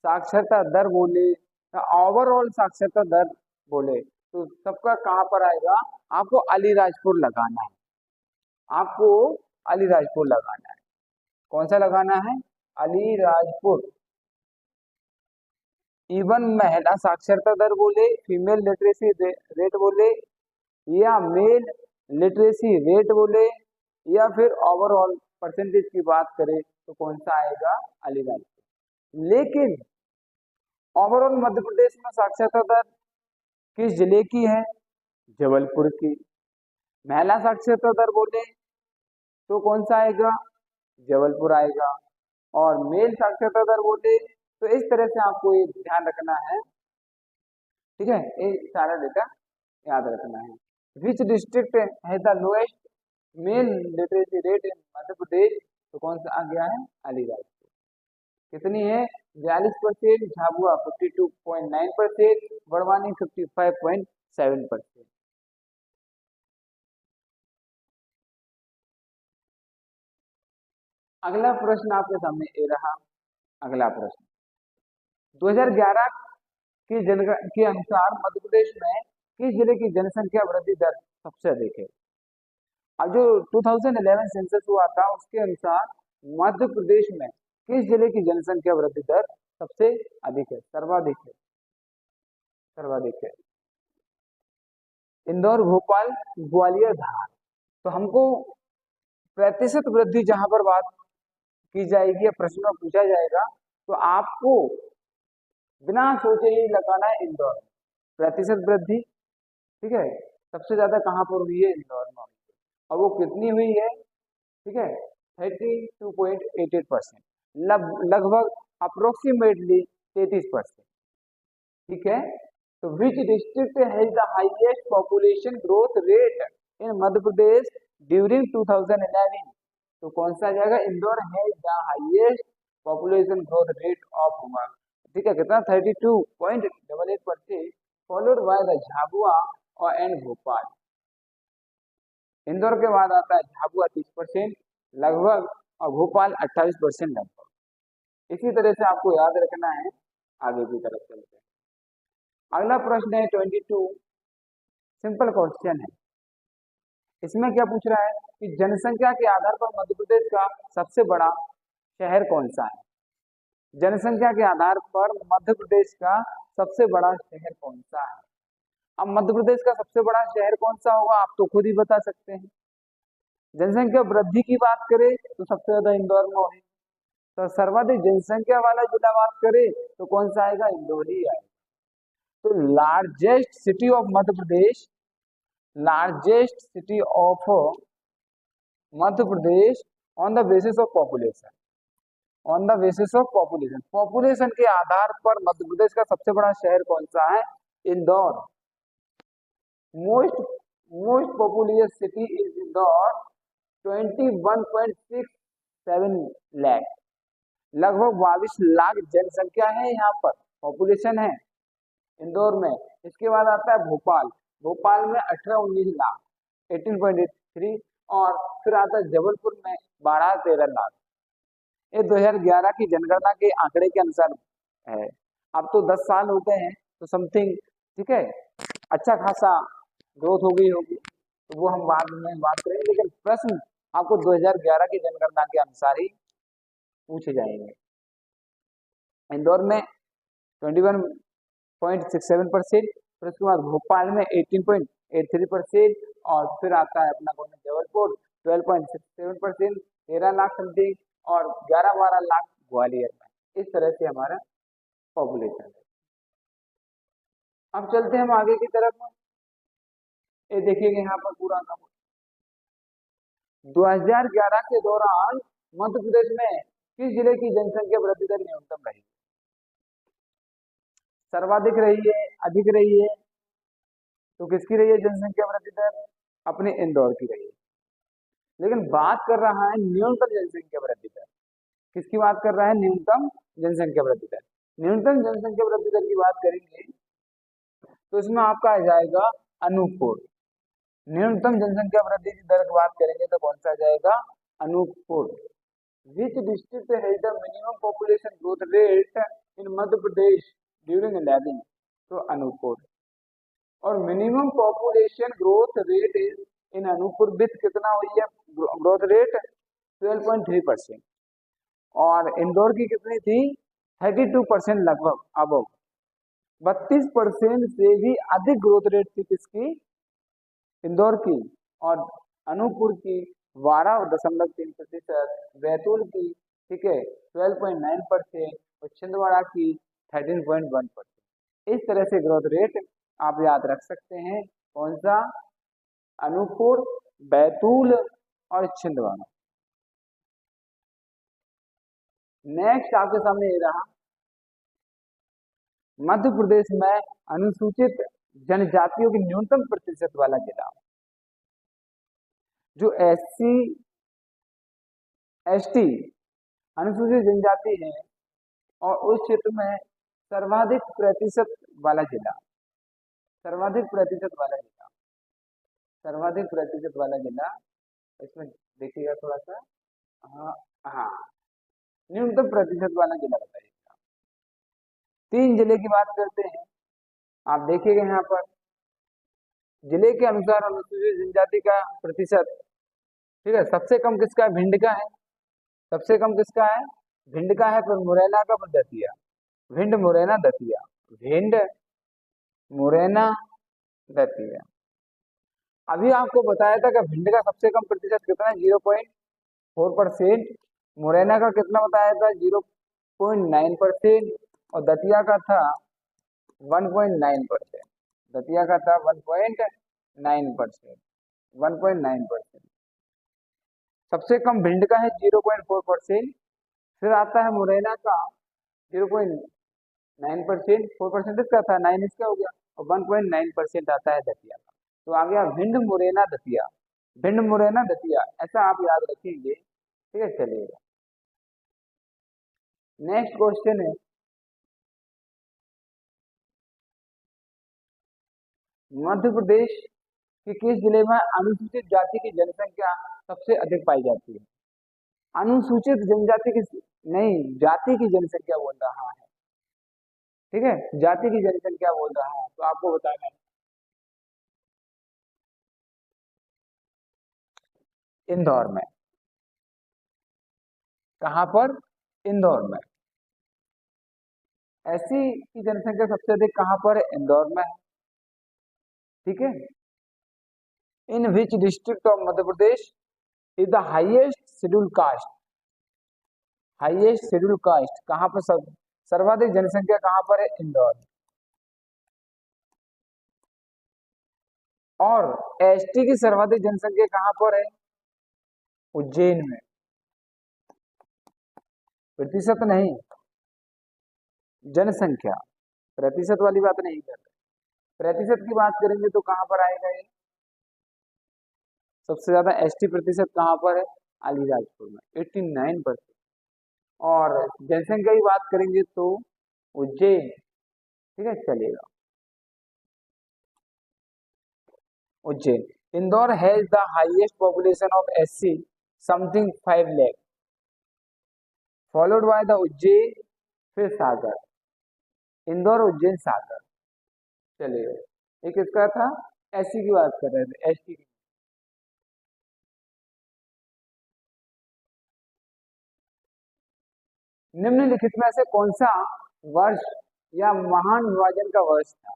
साक्षरता दर बोले, या ओवरऑल साक्षरता दर बोले, तो सबका कहाँ पर आएगा, आपको अलीराजपुर लगाना है। आपको अलीराजपुर लगाना है। कौन सा लगाना है, अलीराजपुर। इवन महिला साक्षरता दर बोले, फीमेल लिटरेसी रेट बोले, या मेल लिटरेसी रेट बोले, या फिर ओवरऑल परसेंटेज की बात करें तो कौन सा आएगा, अलीराजपुर। लेकिन ओवरऑल मध्य प्रदेश में साक्षरता दर किस जिले की है, जबलपुर की। महिला साक्षरता दर बोले तो कौन सा आएगा, जबलपुर आएगा। और मेल साक्षरता दर बोले तो इस तरह से आपको ये ध्यान रखना है, ठीक है, ये सारा डेटा याद रखना है। विच डिस्ट्रिक्ट है the lowest male literacy rate in Madhya Pradesh, तो कौन सा आ गया है, अलीराजपुर। कितनी है, 42%, झाबुआ 52.9%, बड़वानी 55.7%। अगला प्रश्न आपके सामने ये रहा। अगला प्रश्न 2011 के अनुसार मध्य प्रदेश में किस जिले की जनसंख्या वृद्धि दर सबसे अधिक है। अब जो 2011 सेंसस हुआ था उसके अनुसार मध्य प्रदेश में किस जिले की जनसंख्या वृद्धि दर सबसे अधिक है, सर्वाधिक है, सर्वाधिक है। इंदौर, भोपाल, ग्वालियर, धार। तो हमको प्रतिशत वृद्धि जहां पर बात की जाएगी या प्रश्न में पूछा जाएगा तो आपको बिना सोचे ही लगाना है इंदौर। प्रतिशत वृद्धि, ठीक है, सबसे ज्यादा कहां पर हुई है, इंदौर में। और वो कितनी हुई है, ठीक है, 32.88%, लगभग अप्रोक्सीमेटली 33%, ठीक है। तो विच district has the highest population growth rate in Madhya Pradesh during 2011, तो कौन सा जाएगा, Indore has the highest population growth rate of woman, ठीक है, कितना 32.88%, फॉलोड बाय द झाबुआ और एंड भोपाल। इंदौर के बाद आता है झाबुआ 30% लगभग, और भोपाल 28% लगभग। इसी तरह से आपको याद रखना है, आगे की तरफ चलते हैं। अगला प्रश्न है 22, सिंपल क्वेश्चन है। इसमें क्या पूछ रहा है कि जनसंख्या के आधार पर मध्य प्रदेश का सबसे बड़ा शहर कौन सा है। जनसंख्या के आधार पर मध्य प्रदेश का सबसे बड़ा शहर कौन सा है। अब मध्य प्रदेश का सबसे बड़ा शहर कौन सा होगा, आप तो खुद ही बता सकते हैं। जनसंख्या वृद्धि की बात करें तो सबसे ज्यादा इंदौर में होगी। तो सर्वाधिक जनसंख्या वाला जिला बात करें तो कौन सा आएगा, इंदौर ही आएगा। तो largest city of Madhya Pradesh, largest city of Madhya Pradesh on the basis of population, on the basis of population, population के आधार पर मध्य प्रदेश का सबसे बड़ा शहर कौन सा है, Indore. Most most populous city is Indore, 21.67 lakh, लगभग 22 लाख जनसंख्या है यहाँ पर, पॉपुलेशन है इंदौर में। इसके बाद आता है भोपाल, भोपाल में 18-19 लाख, 18.83, और फिर आता है जबलपुर में 12-13 लाख। ये 2011 की जनगणना के आंकड़े के अनुसार है। अब तो 10 साल हो गए हैं तो समथिंग ठीक है, अच्छा खासा ग्रोथ हो गई होगी, तो वो हम बाद में बात करेंगे, लेकिन प्रश्न आपको 2011 की जनगणना के अनुसार ही पूछे जाएंगे। इंदौर में 21.67%, फिर उसके बाद भोपाल में 18.83%, और फिर आता है अपना कौन जबलपुर 12.67%, 13 लाख समथिंग, और 11-12 लाख ग्वालियर में। इस तरह से हमारा पॉपुलेशन है। अब चलते हैं हम आगे की तरफ। ये देखिएगा यहाँ पर पूरा नंबर 2011 के दौरान मध्य प्रदेश में किस जिले की जनसंख्या वृद्धि दर न्यूनतम रही, सर्वाधिक रही है, अधिक रही है, तो किसकी रही है जनसंख्या वृद्धि दर, अपने इंदौर की रही है। लेकिन बात कर रहा है न्यूनतम जनसंख्या वृद्धि दर, किसकी बात कर रहा है, न्यूनतम जनसंख्या वृद्धि दर। न्यूनतम जनसंख्या वृद्धि दर की बात करेंगे तो इसमें आपका आ जाएगा अनूपपुर। न्यूनतम जनसंख्या वृद्धि की दर की बात करेंगे तो कौन सा आ जाएगा, अनूपपुर। विच district has the minimum population growth rate in Madhya Pradesh during 11, तो अनूपपुर। और minimum population growth rate in Anuppur with कितना हुई है ग्रोथ रेट, 12.3%, और इंदौर की कितनी थी, 32% लगभग, अब 32% से भी अधिक ग्रोथ रेट थी किसकी, इंदौर की, और अनूपपुर की 12.3%, बैतूल की ठीक है 12.9%, और छिंदवाड़ा की 13.1%। इस तरह से ग्रोथ रेट आप याद रख सकते हैं, कौन सा, अनूपपुर, बैतूल और छिंदवाड़ा। नेक्स्ट आपके सामने ये रहा, मध्य प्रदेश में अनुसूचित जनजातियों की न्यूनतम प्रतिशत वाला जिला, जो SC ST अनुसूचित जनजाति है और उस क्षेत्र में सर्वाधिक प्रतिशत वाला जिला, सर्वाधिक प्रतिशत वाला जिला, सर्वाधिक प्रतिशत वाला जिला, इसमें देखिएगा थोड़ा सा, हाँ हाँ, न्यूनतम प्रतिशत वाला जिला बताइएगा। 3 जिले की बात करते हैं, आप देखिएगा यहाँ पर जिले के अनुसार अनुसूचित जनजाति का प्रतिशत, ठीक है, सबसे कम किसका है, भिंड का है, सबसे कम किसका है, भिंड का है, फिर मुरैना का, फिर दतिया, भिंड मुरैना दतिया, भिंड मुरैना दतिया। अभी आपको बताया था कि भिंड का सबसे कम प्रतिशत कितना है, 0.4%, मुरैना का कितना बताया था, 0.9%, और दतिया का था 1.9%, दतिया का था 1.9%, 1.9%। सबसे कम भिंड का है 0.4%, फिर आता है मुरैना का 0.9%, 4% इसका था, 9 इसका हो गया, और 1.9% आता है दतिया का। तो आ गया भिंड मुरैना दतिया, भिंड मुरैना दतिया, ऐसा आप याद रखेंगे, ठीक है। चलिएगा नेक्स्ट क्वेश्चन है, मध्य प्रदेश के किस जिले में अनुसूचित जाति की जनसंख्या सबसे अधिक पाई जाती है, अनुसूचित जनजाति की नहीं, जाति की जनसंख्या बोल रहा है, ठीक है, जाति की जनसंख्या बोल रहा है, तो आपको बताना है इंदौर में। कहां पर, इंदौर में। ऐसी की जनसंख्या सबसे अधिक कहां पर है, इंदौर में है। ठीक है। In which district of Madhya Pradesh is the highest schedule caste, highest schedule caste कहाँ पर, सर्वाधिक जनसंख्या कहाँ पर है, इंदौर। और एसटी की सर्वाधिक जनसंख्या कहाँ पर है, उज्जैन में। प्रतिशत नहीं, जनसंख्या, प्रतिशत वाली बात नहीं कर रहे। प्रतिशत की बात करेंगे तो कहां पर आएगा ये, सबसे ज्यादा एसटी प्रतिशत कहां पर है, अलीराजपुर में 89%। और जनसंख्या की बात करेंगे तो उज्जैन, ठीक है, चलेगा Ujjain. Indore has the highest population of SC something 5 lakh, followed by the Ujjain, फिर सागर। इंदौर, उज्जैन, सागर, चलेगा। एक इसका था, एससी की बात कर रहे थे, एसटी की। निम्नलिखित में से कौन सा वर्ष या महान विभाजन का वर्ष था,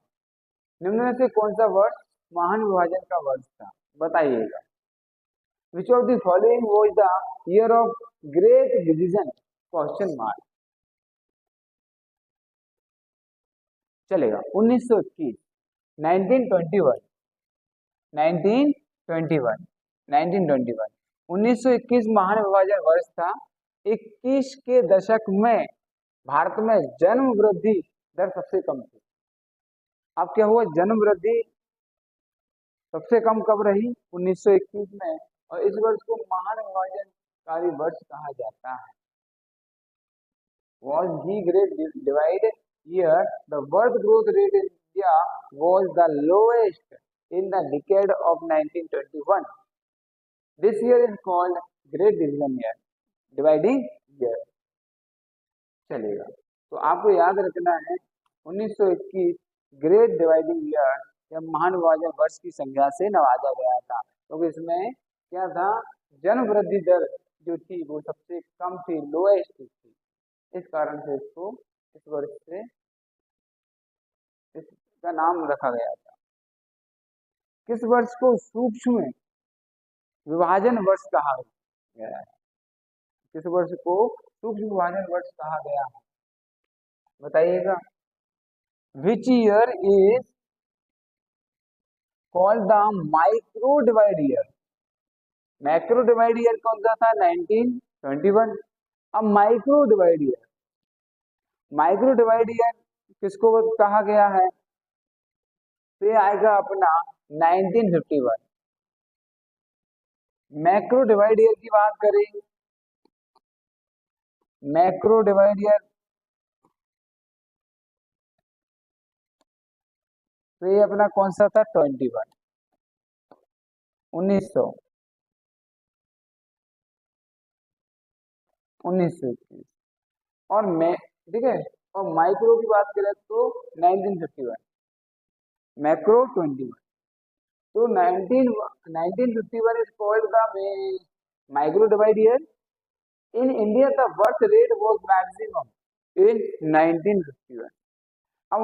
निम्न में से कौन सा वर्ष महान विभाजन का वर्ष था, बताइएगा। Which of the following was the year of great division, question mark, चलेगा। 1921, 1921, 1921, 1921, 1921 महान विभाजन वर्ष था। 21 के दशक में भारत में जन्म वृद्धि दर सबसे कम थी। अब क्या हुआ, जन्म वृद्धि सबसे कम कब रही, 1921 में। और इस वर्ष को महान विभाजनकारी वर्ष कहा जाता है। Was the great divide year? The birth growth rate in India was the lowest in the decade of 1921. This year is called Great Division Year, dividing year. चलेगा, तो आपको याद रखना है 1921 ग्रेट डिवाइडिंग ईयर या महान विभाजन वर्ष की संज्ञा से नवाजा गया था, क्योंकि इसमें क्या था, जन्म वृद्धि दर जो थी वो सबसे कम थी, लोएस्ट थी। इस कारण से इसको इस वर्ष से इसका नाम रखा गया था। किस वर्ष को सूक्ष्म विभाजन वर्ष कहा गया है, किस वर्ष को सूक्ष्म विभाजन वर्ष कहा गया है, बताइएगा। Which year is called the micro divide year, macro divide year कौन सा था, 1921। अब micro divide year, micro divide year किसको कहा गया है, तो ये आएगा अपना 1951। मैक्रो डिवाइड ईयर की बात करें, मैक्रो डिवाइड ईयर तो ये अपना कौन सा था, 21, 1921। और मैं, ठीक है, और माइक्रो की बात करें तो 1951, मैक्रो 21। तो 1951 is called the micro divide year. In India, the birth rate was maximum in 1951. अब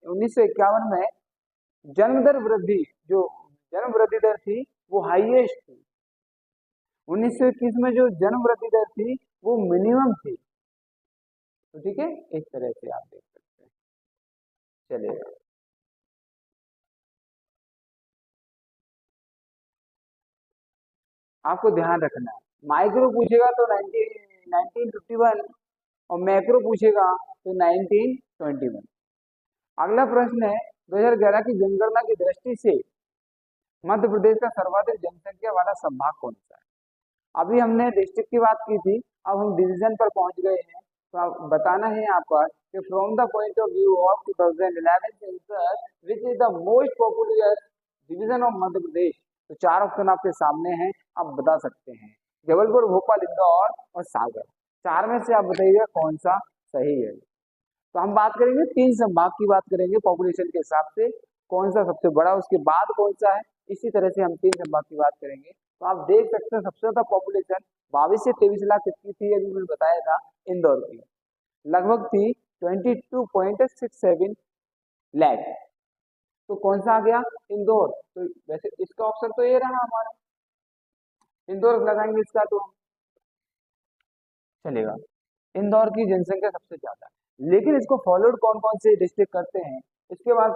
1951 में जन्म दर वृद्धि, जो जन्म वृद्धि दर थी वो हाईएस्ट थी। 1921 में जो जन्म वृद्धि दर थी वो मिनिमम थी। तो ठीक है, इस तरह से आप देख सकते हैं, चलेगा। आपको ध्यान रखना है, माइक्रो पूछेगा तो 1951 और मैक्रो पूछेगा तो 1921। अगला प्रश्न है, 2011 की जनगणना की दृष्टि से मध्य प्रदेश का सर्वाधिक जनसंख्या वाला संभाग कौन सा है। अभी हमने डिस्ट्रिक्ट की बात की थी, अब हम डिवीजन पर पहुंच गए हैं। तो आप बताना है यहाँ पर कि from the point of view of 2011 census which is the most popular division of Madhya Pradesh. तो 4 ऑप्शन आपके सामने हैं, आप बता सकते हैं, जबलपुर, भोपाल, इंदौर और सागर। 4 में से आप बताइएगा कौन सा सही है। तो हम बात करेंगे 3 संभाग की बात करेंगे पॉपुलेशन के हिसाब से, कौन सा सबसे बड़ा, उसके बाद कौन सा है, इसी तरह से हम 3 संभाग की बात करेंगे। तो आप देख सकते हैं सबसे ज्यादा पॉपुलेशन 22 से 23 लाख कितनी थी, अभी मैंने बताया था, इंदौर की लगभग थी 22.67 लाख। तो कौन सा आ गया? इंदौर। तो वैसे इसका ऑप्शन तो ये रहा हमारा, इंदौर लगाएंगे इसका तो चलेगा। इंदौर की जनसंख्या सबसे ज्यादा है, लेकिन इसको फॉलोड कौन कौन से डिस्ट्रिक्ट करते हैं? इसके बाद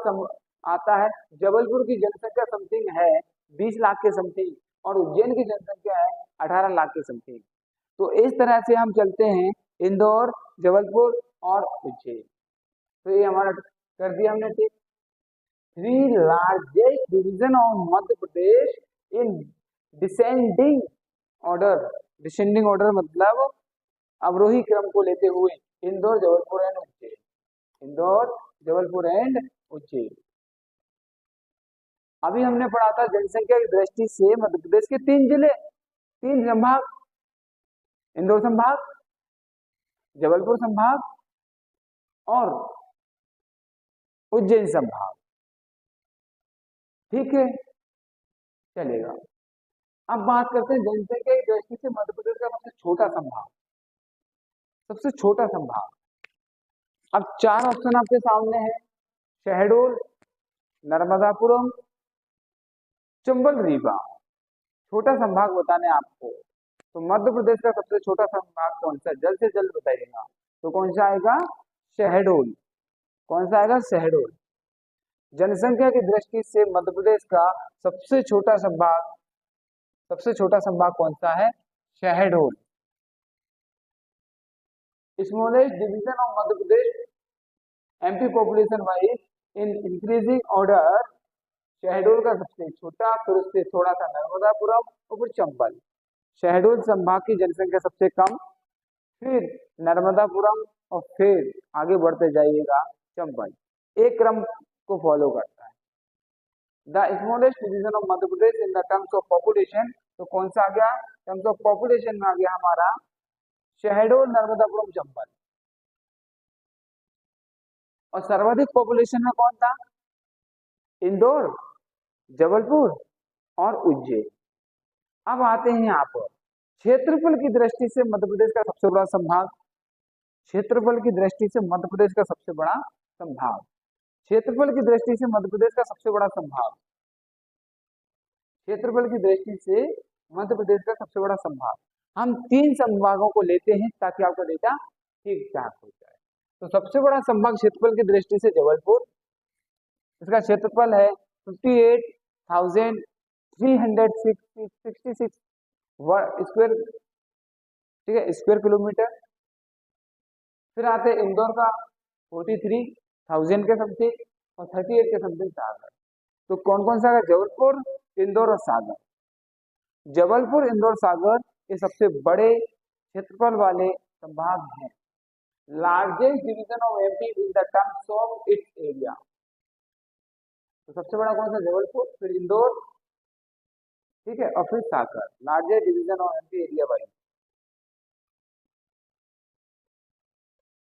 आता है जबलपुर की जनसंख्या समथिंग है 20 लाख के समथिंग, और उज्जैन की जनसंख्या है 18 लाख के समथिंग। तो इस तरह से हम चलते हैं, इंदौर, जबलपुर और उज्जैन। तो ये हमारा कर दिया हमने ठीक। 3 largest division of Madhya Pradesh in descending order. Descending order मतलब अवरोही क्रम को लेते हुए, इंदौर, जबलपुर एंड उज्जैन। इंदौर, जबलपुर एंड उज्जैन। अभी हमने पढ़ा था जनसंख्या की दृष्टि से मध्य प्रदेश के 3 जिले, 3 संभाग, इंदौर संभाग, जबलपुर संभाग और उज्जैन संभाग। ठीक है, चलेगा। अब बात करते हैं जनसंख्या की दृष्टि से मध्य प्रदेश का सबसे छोटा संभाग, सबसे छोटा संभाग। अब 4 ऑप्शन आपके सामने है, शहडोल, नर्मदापुरम, चंबल, रीवा। छोटा संभाग बताने आपको, तो मध्य प्रदेश का सबसे छोटा संभाग कौन सा? जल्द से जल्द बताइएगा। तो कौन सा आएगा? शहडोल। कौन सा आएगा? शहडोल। जनसंख्या की दृष्टि से मध्य प्रदेश का सबसे छोटा संभाग, सबसे छोटा संभाग कौन सा है? Shahdol. Smallest division of Madhya Pradesh MP population wise in increasing order, Shahdol का सबसे छोटा, फिर उससे थोड़ा सा नर्मदापुरम और फिर चंबल। शहडोल संभाग की जनसंख्या सबसे कम, फिर नर्मदापुरम और फिर आगे बढ़ते जाइएगा चंबल। एक क्रम को फॉलो करता है। The smallest division of Madhya Pradesh in the terms of population, तो कौन सा आ गया? टर्म्स ऑफ पॉपुलेशन में आ गया हमारा शहडोल, नर्मदापुरम, चंबल। और सर्वाधिक पॉपुलेशन में कौन था? इंदौर, जबलपुर और उज्जैन। अब आते हैं यहाँ पर क्षेत्रफल की दृष्टि से मध्य प्रदेश का सबसे बड़ा संभाग, क्षेत्रफल की दृष्टि से मध्य प्रदेश का सबसे बड़ा संभाग, क्षेत्रफल की दृष्टि से मध्य प्रदेश का सबसे बड़ा संभाग, क्षेत्रफल की दृष्टि से मध्य प्रदेश का सबसे बड़ा संभाग। हम 3 संभागों को लेते हैं ताकि आपका डेटा ठीक ठाक हो जाए। तो सबसे बड़ा संभाग क्षेत्रफल की दृष्टि से जबलपुर, इसका क्षेत्रफल है 58,366 स्क्वायर, ठीक है, स्क्वायर किलोमीटर। फिर आते हैं इंदौर का 43,000 के समथिंग और 38 के समथिंग सागर। तो कौन कौन सा है? जबलपुर, इंदौर और सागर। जबलपुर, इंदौर, सागर ये सबसे बड़े क्षेत्रफल वाले संभाग हैं। Largest division of MP in the terms of its area, तो सबसे बड़ा कौन सा? जबलपुर, फिर इंदौर, ठीक है, और फिर Sagar. Largest division of MP area wise.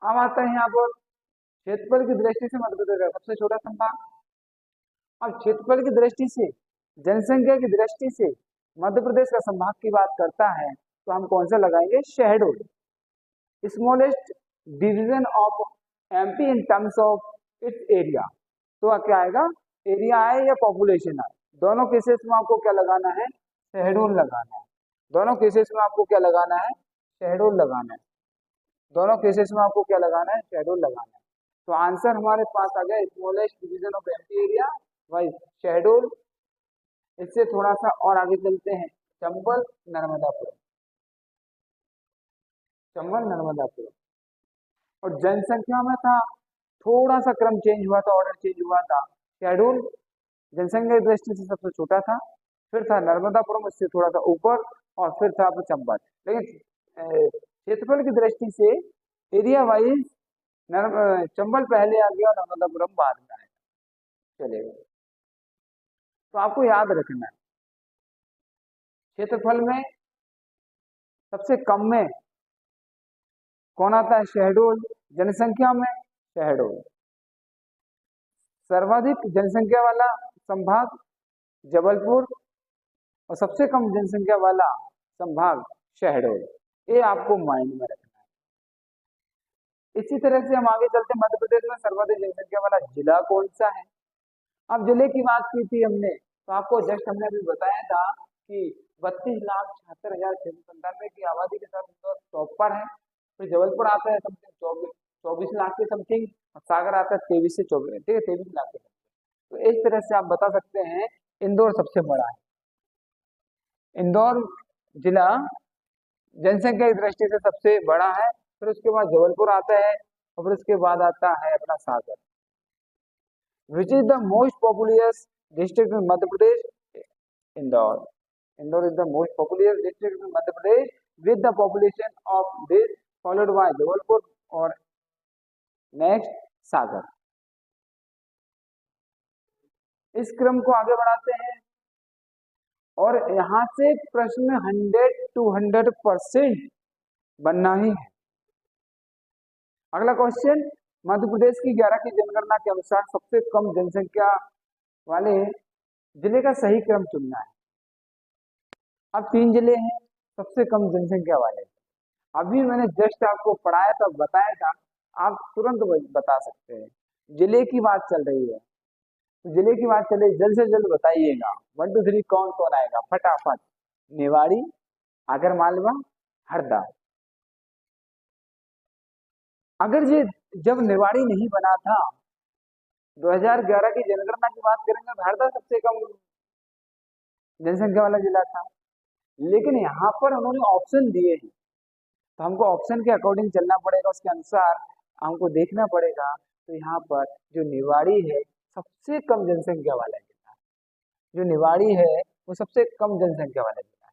अब आता है यहाँ पर क्षेत्रफल की दृष्टि से मध्य प्रदेश का सबसे छोटा संभाग। अब क्षेत्रफल की दृष्टि से, जनसंख्या की दृष्टि से मध्य प्रदेश का संभाग की बात करता है तो हम कौन सा लगाएंगे? Shahdol. Smallest division of MP in terms of its area, तो क्या आएगा? एरिया आए या पॉपुलेशन आए, दोनों केसेस में आपको क्या लगाना है? शहडोल लगाना है। दोनों केसेस में आपको क्या लगाना है? शहडोल लगाना है। दोनों केसेस में आपको क्या लगाना है? शहडोल लगाना है। तो आंसर हमारे पास आ गया smallest division of MP area wise Shahdol. इससे थोड़ा सा और आगे चलते हैं, चंबल, नर्मदापुरम, चंबल, नर्मदापुरम। और जनसंख्या में था थोड़ा सा क्रम चेंज हुआ था, ऑर्डर चेंज हुआ था। शहडोल जनसंख्या की दृष्टि से सबसे छोटा था, फिर था नर्मदापुरम इससे थोड़ा सा ऊपर, और फिर था चंबल। लेकिन क्षेत्रफल की दृष्टि से एरिया वाइज चंबल पहले आ गया और नर्मदापुरम बाद में आया। चलेगा, तो आपको याद रखना है क्षेत्रफल में सबसे कम में कौन आता है? शहडोल। जनसंख्या में शहडोल। सर्वाधिक जनसंख्या वाला संभाग जबलपुर और सबसे कम जनसंख्या वाला संभाग शहडोल। ये आपको माइंड में रखना है। इसी तरह से हम आगे चलते हैं, मध्य प्रदेश में सर्वाधिक जनसंख्या वाला जिला कौन सा है? अब जिले की बात की थी हमने, तो आपको जस्ट हमने अभी बताया था कि 32,76,697 की आबादी के साथ इंदौर टॉप पर है। फिर जबलपुर आता है समथिंग 24 लाख के समथिंग, और सागर आता है 23 से 24, ठीक है, 23 लाख के। तो इस तरह से आप बता सकते हैं इंदौर सबसे बड़ा है। इंदौर जिला जनसंख्या की दृष्टि से सबसे बड़ा है, फिर उसके बाद जबलपुर आता है, और फिर उसके बाद आता है अपना Sagar. Which is the most populous district in Madhya Pradesh? Indore. Indore is the most populous district in Madhya Pradesh with the population of this, followed by Jabalpur और नेक्स्ट सागर। इस क्रम को आगे बढ़ाते हैं, और यहां से प्रश्न 100 to 100% बनना ही है। अगला क्वेश्चन, मध्य प्रदेश की 11 की जनगणना के अनुसार सबसे कम जनसंख्या वाले जिले का सही क्रम चुनना है। अब 3 जिले हैं सबसे कम जनसंख्या वाले। अभी मैंने जस्ट आपको पढ़ाया था, बताया था, आप तुरंत बता सकते हैं। जिले की बात चल रही है, जिले की बात चल रही है, जल्द से जल्द बताइएगा। 1 2 3 कौन कौन आएगा फटाफट? निवाड़ी, आगरमालवा, हरदा। अगर ये जब निवाड़ी नहीं बना था, 2011 की जनगणना की बात करेंगे तो हरदा सबसे कम जनसंख्या वाला जिला था। लेकिन यहाँ पर उन्होंने ऑप्शन दिए हैं, तो हमको ऑप्शन के अकॉर्डिंग चलना पड़ेगा, उसके अनुसार हमको देखना पड़ेगा। तो यहाँ पर जो निवाड़ी है सबसे कम जनसंख्या वाला जिला है। जो निवाड़ी है वो सबसे कम जनसंख्या वाला जिला है।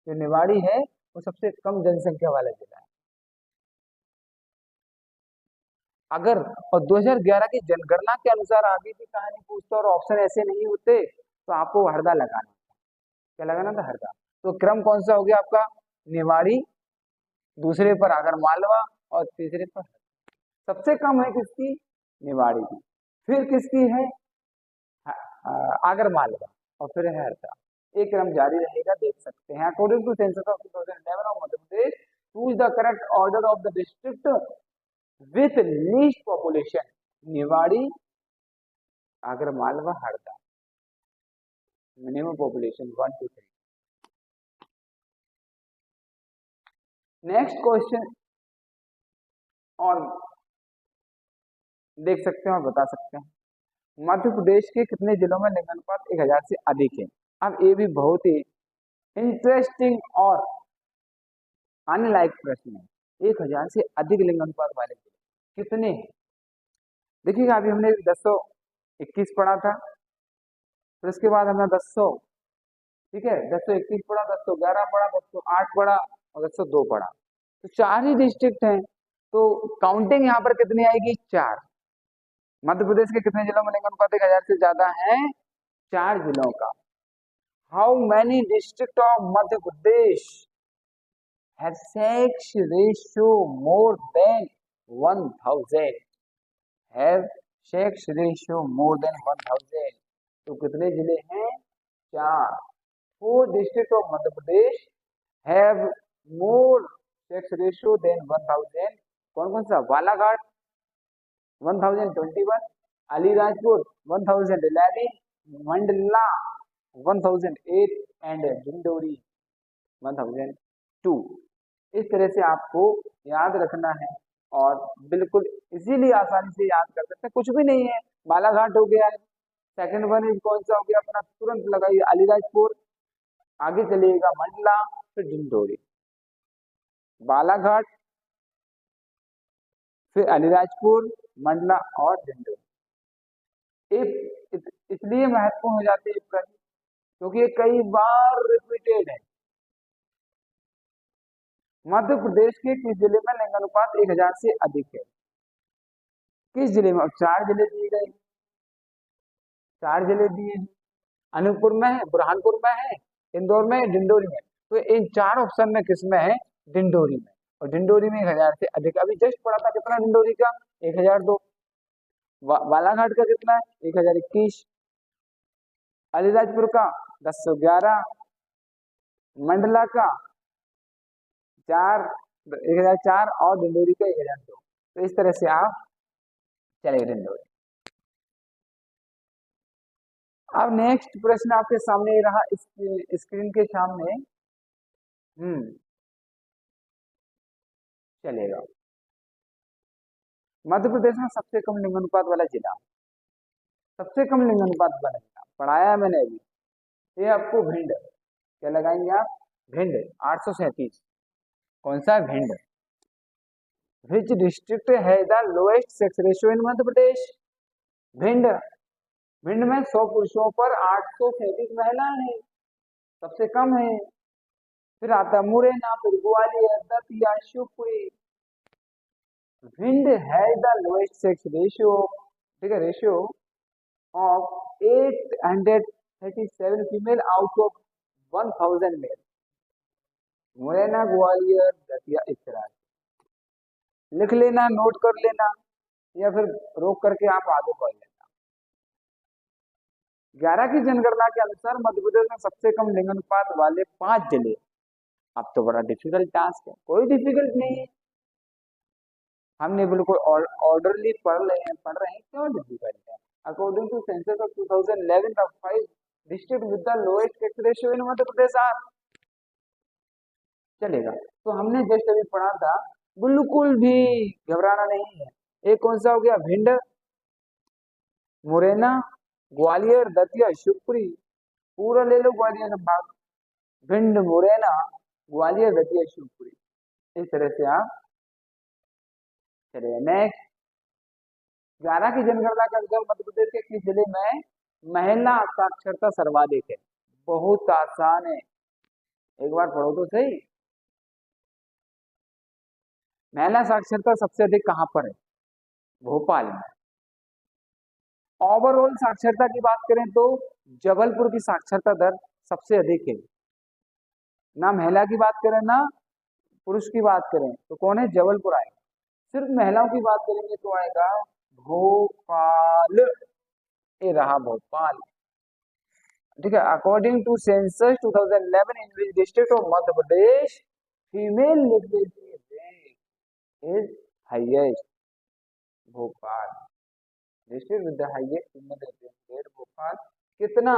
जो निवाड़ी है वो सबसे कम जनसंख्या वाला जिला है। अगर और 2011 की जनगणना के अनुसार आगे की कहानी पूछता और ऑप्शन ऐसे नहीं होते तो आपको हरदा लगाना था। क्या लगाना था? हरदा। तो क्रम कौन सा हो गया आपका? निवाड़ी, दूसरे पर आगरमालवा, और तीसरे पर सबसे कम है किसकी? निवाड़ी की। फिर किसकी है? आगरमालवा, और फिर है हरदा। एक क्रम जारी रहेगा, देख सकते हैं। According to census of 2011 of Madhya Pradesh, choose the correct order of the district with least population. Niwari, Agar Malwa, Harda. Minimum population 1 2 3। Next question और देख सकते हैं और बता सकते हैं, मध्य प्रदेश के कितने जिलों में लिंगानुपात 1000 से अधिक है? अब ये भी बहुत ही इंटरेस्टिंग और आने लायक प्रश्न है। 1000 से अधिक लिंगानुपात वाले जिले कितने हैं? देखिएगा, अभी हमने 1021 पढ़ा था, फिर उसके बाद हमने 1000, ठीक है, 1021 पढ़ा, 1011 पढ़ा, 1008 पढ़ा, और 1002 पढ़ा। तो 4 ही डिस्ट्रिक्ट हैं, तो काउंटिंग यहाँ पर कितनी आएगी? 4। मध्य प्रदेश के कितने जिलों में लिंगानुपात 1000 से ज्यादा है? 4 जिलों का। How many district of Madhya Pradesh have sex ratio more than 1000? Have sex ratio more than 1000? तो कितने जिले हैं? 4। 4 district of Madhya Pradesh have more sex ratio than 1000। कौन कौन सा? बालाघाट 1021, अलीराजपुर 1011, मंडला 1008 एंड डिंडोरी 1002। इस तरह से आपको याद रखना है, और बिल्कुल इजीली आसानी से याद कर सकते हैं, कुछ भी नहीं है। बालाघाट हो गया है, सेकंड वन इज कौन सा हो गया अपना? तुरंत लगाइए अलीराजपुर, आगे चलिएगा मंडला, फिर डिंडोरी। बालाघाट, फिर अलीराजपुर, मंडला और डिंडोरी। इसलिए महत्वपूर्ण हो जाते हैं प्रश्न क्योंकि ये कई बार रिपीटेड है। मध्य प्रदेश के किस जिले में लिंगानुपात 1000 से अधिक है? किस जिले में? अब 4 जिले दिए गए, 4 जिले दिए हैं। अनूपपुर में है, बुरहानपुर में है, इंदौर में है, डिंडोरी में। तो इन 4 ऑप्शन में किस में है? डिंडोरी में। और डिंडोरी में 1000 से अधिक, अभी जस्ट पढ़ा था कितना डिंडोरी का? 1002। बालाघाट का कितना है? 1021। अलीराजपुर का 1011, मंडला का 1004, और डिंडोरी का 1002। तो इस तरह से आप चले डिंडोरी। अब नेक्स्ट प्रश्न आपके सामने ये रहा, स्क्रीन के सामने। चलेगा। मध्य प्रदेश में सबसे कम लिंगानुपात वाला जिला, सबसे कम लिंगानुपात वाला जिला पढ़ाया है मैंने अभी। ये आपको भिंड, क्या लगाएंगे आप? भिंड 837। कौन सा? भिंड। विच डिस्ट्रिक्ट है the lowest sex ratio in Madhya Pradesh? Bhind. Bhind में 100 पुरुषों पर 837 महिलाएं हैं, सबसे कम है। फिर आता मुरैना, फिर ग्वालियर, दतिया, शिवपुरी। भिंड है द लोएस्ट सेक्स रेशियो, ठीक है, ratio of 837 female out of 1000 male. Morena, Gwalior, Datia, इस तरह लिख लेना, नोट कर लेना, या फिर रोक करके आप आगे पढ़ लेना। 11 की जनगणना के अनुसार मध्य प्रदेश में सबसे कम लिंगानुपात वाले 5 जिले। अब तो बड़ा डिफिकल्ट टास्क है, कोई डिफिकल्ट नहीं है, हमने बिल्कुल ऑर्डरली पढ़ रहे हैं, क्यों डिफिकल्ट है? According to census of 2011 the 5 district with the lowest sex ratio in Madhya Pradesh are. चलेगा। तो हमने जस्ट अभी पढ़ा था, बिल्कुल भी घबराना नहीं है। एक कौन सा हो गया? भिंड, मुरैना, ग्वालियर, दतिया, शिवपुरी। पूरा ले लो ग्वालियर भाग, भिंड, मुरैना, ग्वालियर, दतिया, शिवपुरी, इस तरह से आप चलिए। नेक्स्ट, 11 की जनगणना के अनुसार मध्य प्रदेश के किस जिले में महिला साक्षरता सर्वाधिक है? बहुत आसान है, एक बार पढ़ो तो सही। महिला साक्षरता सबसे अधिक कहां पर है? भोपाल में। ओवरऑल साक्षरता की बात करें तो जबलपुर की साक्षरता दर सबसे अधिक है। ना महिला की बात करें ना पुरुष की बात करें तो कौन है? जबलपुर आएगा। सिर्फ महिलाओं की बात करेंगे तो आएगा भोपाल, ये रहा भोपाल, ठीक है। According to census 2011 in which district of Madhya Pradesh female literacy rate is highest? Bhopal. District with the highest female literacy rate Bhopal. कितना?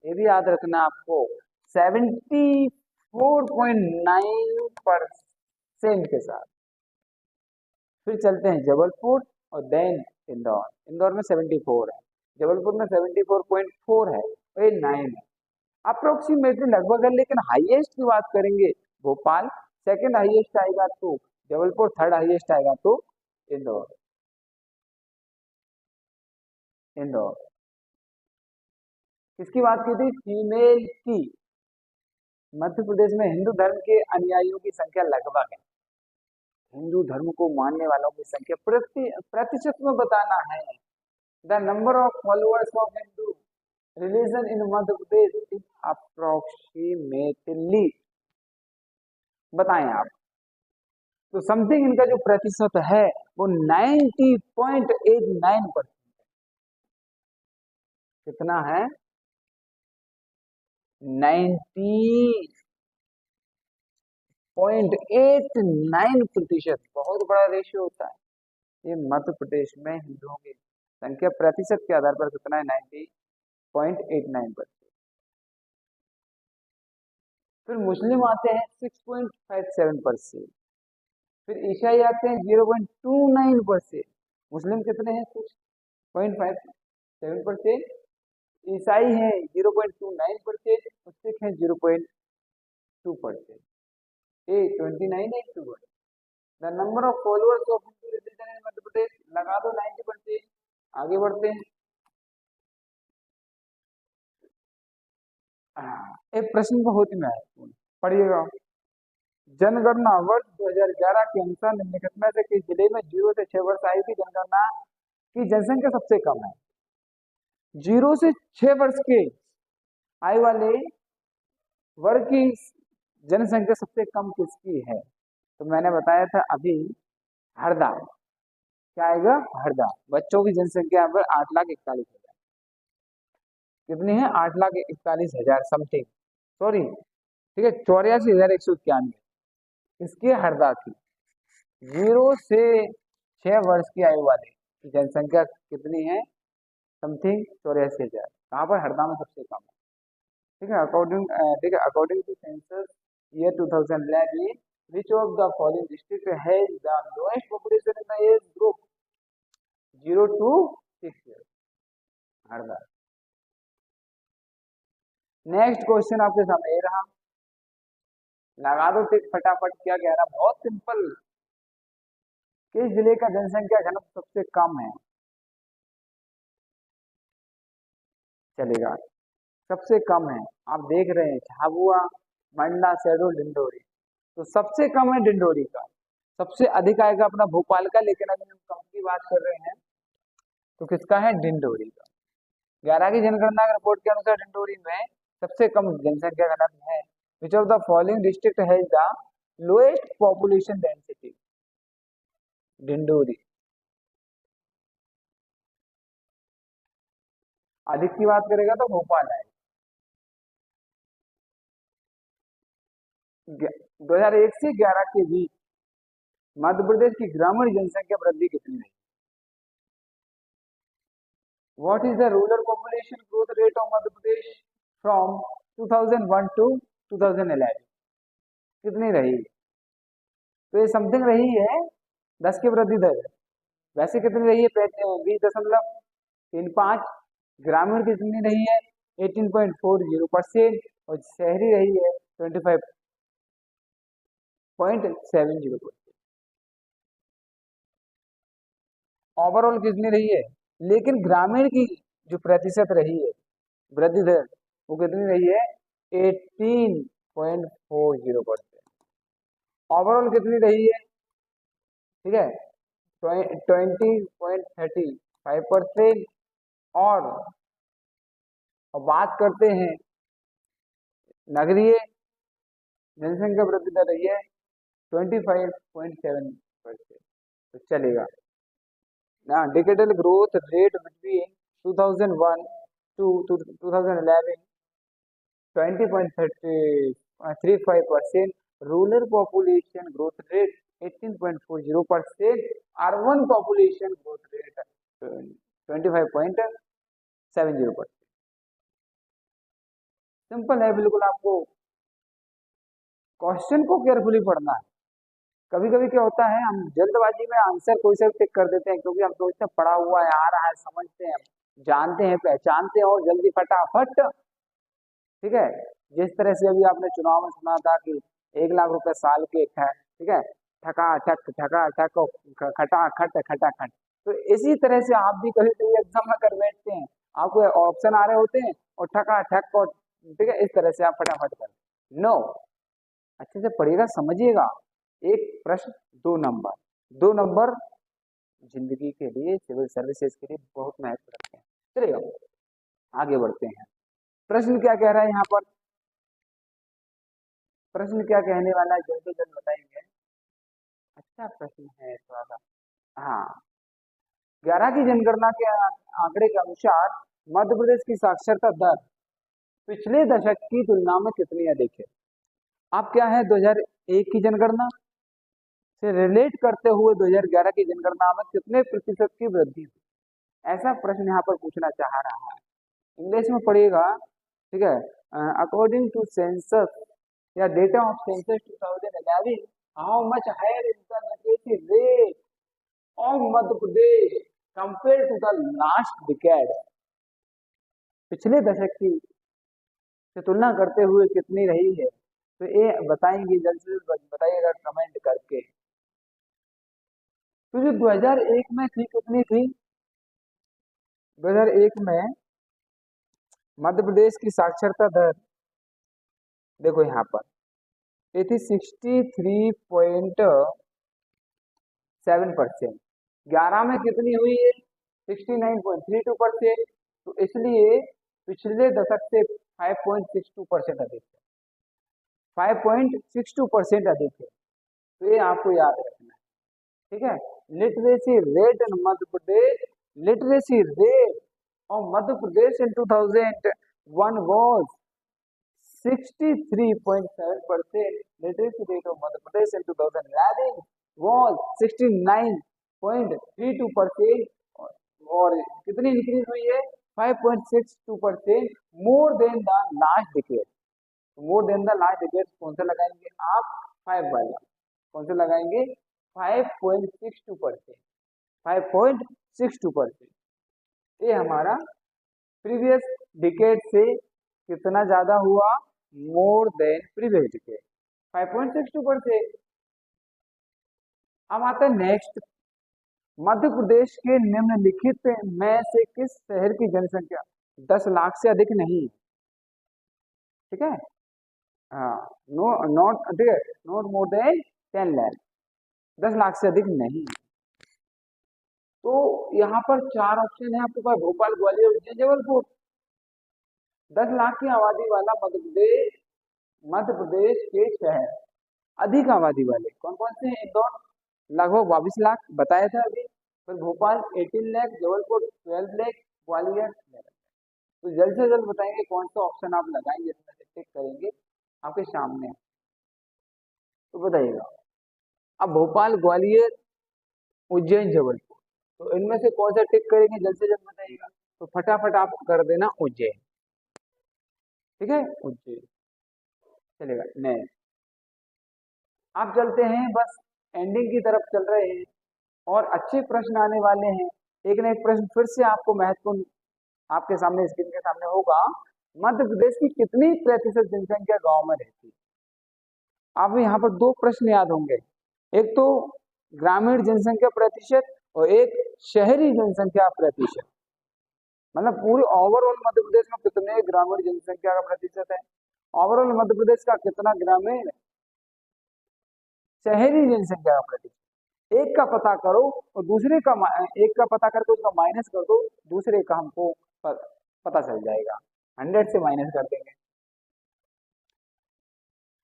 ये भी याद रखना आपको, 74.9% के साथ। फिर चलते हैं जबलपुर और देन इंदौर। इंदौर में 74 है, जबलपुर में 74.4 है, और ये 9 है। अप्रोक्सीमेटली लगभग है, लेकिन हाईएस्ट की बात करेंगे भोपाल, सेकंड हाईएस्ट आएगा तो जबलपुर, थर्ड हाईएस्ट आएगा तो इंदौर। इंदौर किसकी बात की थी? फीमेल की। मध्य प्रदेश में हिंदू धर्म के अनुयायियों की संख्या लगभग है, हिंदू धर्म को मानने वालों की संख्या प्रतिशत में बताना है। The number of followers of Hindu religion in Madhya Pradesh is approximately, बताएं आप। तो समथिंग इनका जो प्रतिशत है वो 90.89%। कितना है? 90.89%। बहुत बड़ा रेशियो होता है ये। मध्य प्रदेश में हिंदुओं की संख्या प्रतिशत के आधार पर कितना है? 90.89%। फिर मुस्लिम आते हैं 6.57%। फिर ईसाई आते हैं 0.29%। मुस्लिम कितने हैं? 6.57%। ईसाई हैं 0.29%, और सिख हैं 0.2%। ए 29 है 2। The number of followers of Hindu religion in Madhya Pradesh, लगा दो 90%। आगे बढ़ते हैं। एक प्रश्न बहुत ही महत्वपूर्ण, पढ़िएगा। जनगणना वर्ष 2011 के अनुसार निम्नलिखित में से किस जिले में 0 से 6 वर्ष आयु की जनगणना की जनसंख्या सबसे कम है? 0 से 6 वर्ष के आयु वाले वर्ग की जनसंख्या सबसे कम किसकी है? तो मैंने बताया था अभी, हरदा। क्या आएगा? हरदा। बच्चों की जनसंख्या यहाँ पर 8,41,000। कितनी है? 8,41,000 समथिंग, सॉरी, ठीक है, 84,191 इसकी हरदा की। 0 से 6 वर्ष की आयु वाले की जनसंख्या कितनी है? समथिंग 84,000। कहाँ पर? हरदा में सबसे कम है। ठीक है, according to census year 2011, which of the following district has the lowest population in the age group 0 to 6 years? Harda. Next question आपके सामने ये रहा, लगा दो टिक फटाफट। क्या कह रहा? बहुत सिंपल। किस जिले का जनसंख्या घनत्व सबसे कम है? चलेगा, सबसे कम है। आप देख रहे हैं झाबुआ, मंडला, शहडोल, डिंडोरी। तो सबसे कम है डिंडोरी का, सबसे अधिक आएगा अपना भोपाल का। लेकिन अगर हम कम की बात कर रहे हैं तो किसका है? डिंडोरी का। 11 की जनगणना के रिपोर्ट के अनुसार डिंडोरी में सबसे कम जनसंख्या घनत्व है। Which of the following district has the lowest population density? Dindori. अधिक की बात करेगा तो भोपाल है। 2001 से 11 के बीच मध्य प्रदेश की ग्रामीण जनसंख्या वृद्धि कितनी रही? What is the rural population growth rate of Madhya Pradesh from 2001 to 2011? कितनी रही? तो ये समथिंग रही है 10 की वृद्धि दर। वैसे कितनी रही है? 20.35। ग्रामीण कितनी रही है? 18.40%। और शहरी रही है 25.70%। ओवरऑल कितनी रही है? लेकिन ग्रामीण की जो प्रतिशत रही है वृद्धि दर, वो कितनी रही है? 18.40%। ओवरऑल कितनी रही है? ठीक है, 20.35%। और बात करते हैं नगरीय जनसंख्या वृद्धि दर रही है 25.7%। तो चलेगा ना। Decadal growth rate between 2001 to 2011 20.35%। Rural population growth rate 18.40%। Urban population growth rate 25.70%। Simple है बिल्कुल। आपको क्वेश्चन को केयरफुली पढ़ना है। कभी कभी क्या होता है, हम जल्दबाजी में आंसर कोई से टिक कर देते हैं, क्योंकि हम सोचते हैं पढ़ा हुआ है, आ रहा है, समझते हैं, जानते हैं, पहचानते हैं और जल्दी फटाफट। ठीक है, जिस तरह से अभी आपने चुनाव में सुना था कि 1 लाख रुपए साल के, ठीक है, ठका ठक खटा खट खटा खट। तो इसी तरह से आप भी कभी कभी एग्जाम में कर बैठते हैं, आपको ऑप्शन आ रहे होते हैं और ठका ठक और, ठीक है, इस तरह से आप फटाफट कर। नो, अच्छे से पढ़िएगा, समझिएगा। एक प्रश्न 2 नंबर, 2 नंबर जिंदगी के लिए, सिविल सर्विसेज के लिए बहुत महत्व रखते हैं। चलिए आगे बढ़ते हैं। प्रश्न क्या कह रहा है यहाँ पर? प्रश्न क्या कहने वाला है, जल्दी जल्दी बताएंगे। अच्छा प्रश्न है थोड़ा सा। हाँ, 11 की जनगणना के आंकड़े के अनुसार मध्य प्रदेश की साक्षरता दर पिछले दशक की तुलना में कितनी अधिक है? आप क्या है 2001 की जनगणना से रिलेट करते हुए 2011 की जनगणना में कितने प्रतिशत की वृद्धि हुई? ऐसा प्रश्न यहाँ पर पूछना चाह रहा है। इंग्लिश में पढ़िएगा, ठीक है। अकॉर्डिंग टू सेंसस या data of census 2011, how much higher is the literacy rate of Madhya Pradesh compare to the last decade? पिछले दशक की से तुलना करते हुए कितनी रही है? तो ये बताएंगे, जल्दी से बताइएगा कमेंट करके। तो जो 2001 में थी, कितनी थी? 2001 में मध्य प्रदेश की साक्षरता दर देखो यहाँ पर, ये थी 63.7%। 11 में कितनी हुई है? 69.32%। तो इसलिए पिछले दशक से 5.62% अधिक है, 5.62% अधिक है। तो ये आपको याद रखना है, ठीक है। Literacy rate in Madhya Pradesh, literacy rate of Madhya Pradesh in 2001 was 63.7%. Literacy rate of Madhya Pradesh in 2011 was 69.32%. और कितनी इंक्रीज हुई है 5.62% more than the last decade. More than the last decade कौन सा लगाएंगे आप 5 वाला, कौन सा लगाएंगे 5.62%, 5.62%। ये हमारा प्रीवियस डिकेड से कितना ज्यादा हुआ, मोर देन प्रीवियस डिकेड 5.62%। अब आता है नेक्स्ट, मध्य प्रदेश के निम्नलिखित में से किस शहर की जनसंख्या 10 लाख से अधिक नहीं है? ठीक है, हाँ, नो नॉट, ठीक है, not more than 10 lakh, 10 lakh से अधिक नहीं। तो यहाँ पर 4 ऑप्शन है आपके पास, भोपाल, ग्वालियर, उज्जैन, जबलपुर। 10 लाख की आबादी वाला मध्य प्रदेश के शहर अधिक आबादी वाले कौन कौन से हैं? इंदौर लगभग 22 लाख बताया था अभी, फिर भोपाल 18 लाख, जबलपुर 12 लाख, ग्वालियर 11 लाख। तो जल्द से जल्द बताएंगे कौन सा ऑप्शन आप लगाएंगे, इसमें से टिक करेंगे, आपके सामने है। तो बताइएगा, अब भोपाल, ग्वालियर, उज्जैन, जबलपुर, तो इनमें से कौन सा टिक करेंगे, जल्द से जल्द बताइएगा। तो फटाफट आप कर देना उज्जैन, ठीक है, उज्जैन चलेगा। नेक्स्ट आप चलते हैं, बस एंडिंग की तरफ चल रहे हैं और अच्छे प्रश्न आने वाले हैं। एक ना एक प्रश्न फिर से आपको महत्वपूर्ण आपके सामने स्क्रीन के सामने होगा। मध्य प्रदेश की कितनी प्रतिशत जनसंख्या गांव में रहती है? आप यहाँ पर 2 प्रश्न याद होंगे, एक तो ग्रामीण जनसंख्या प्रतिशत और एक शहरी जनसंख्या प्रतिशत। मतलब पूरे ओवरऑल मध्य प्रदेश में कितने ग्रामीण जनसंख्या का प्रतिशत है, ओवरऑल मध्य प्रदेश का कितना ग्रामीण, शहरी जनसंख्या का प्रतिशत। एक का पता करो और दूसरे का एक का पता करके उसका माइनस कर दो, दूसरे का हमको पता चल जाएगा, 100 से माइनस कर देंगे,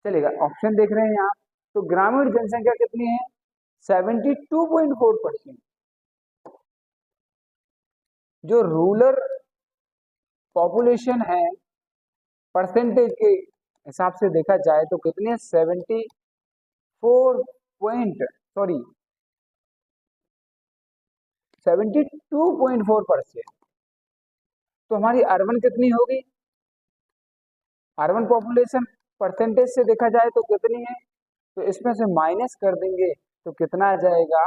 चलेगा। ऑप्शन देख रहे हैं यहाँ, तो ग्रामीण जनसंख्या कितनी है 72.4%। जो रूरल पॉपुलेशन है परसेंटेज के हिसाब से देखा जाए तो कितनी है 72.4%। तो हमारी अर्बन कितनी होगी, अर्बन पॉपुलेशन परसेंटेज से देखा जाए तो कितनी है, तो इसमें से माइनस कर देंगे तो कितना आ जाएगा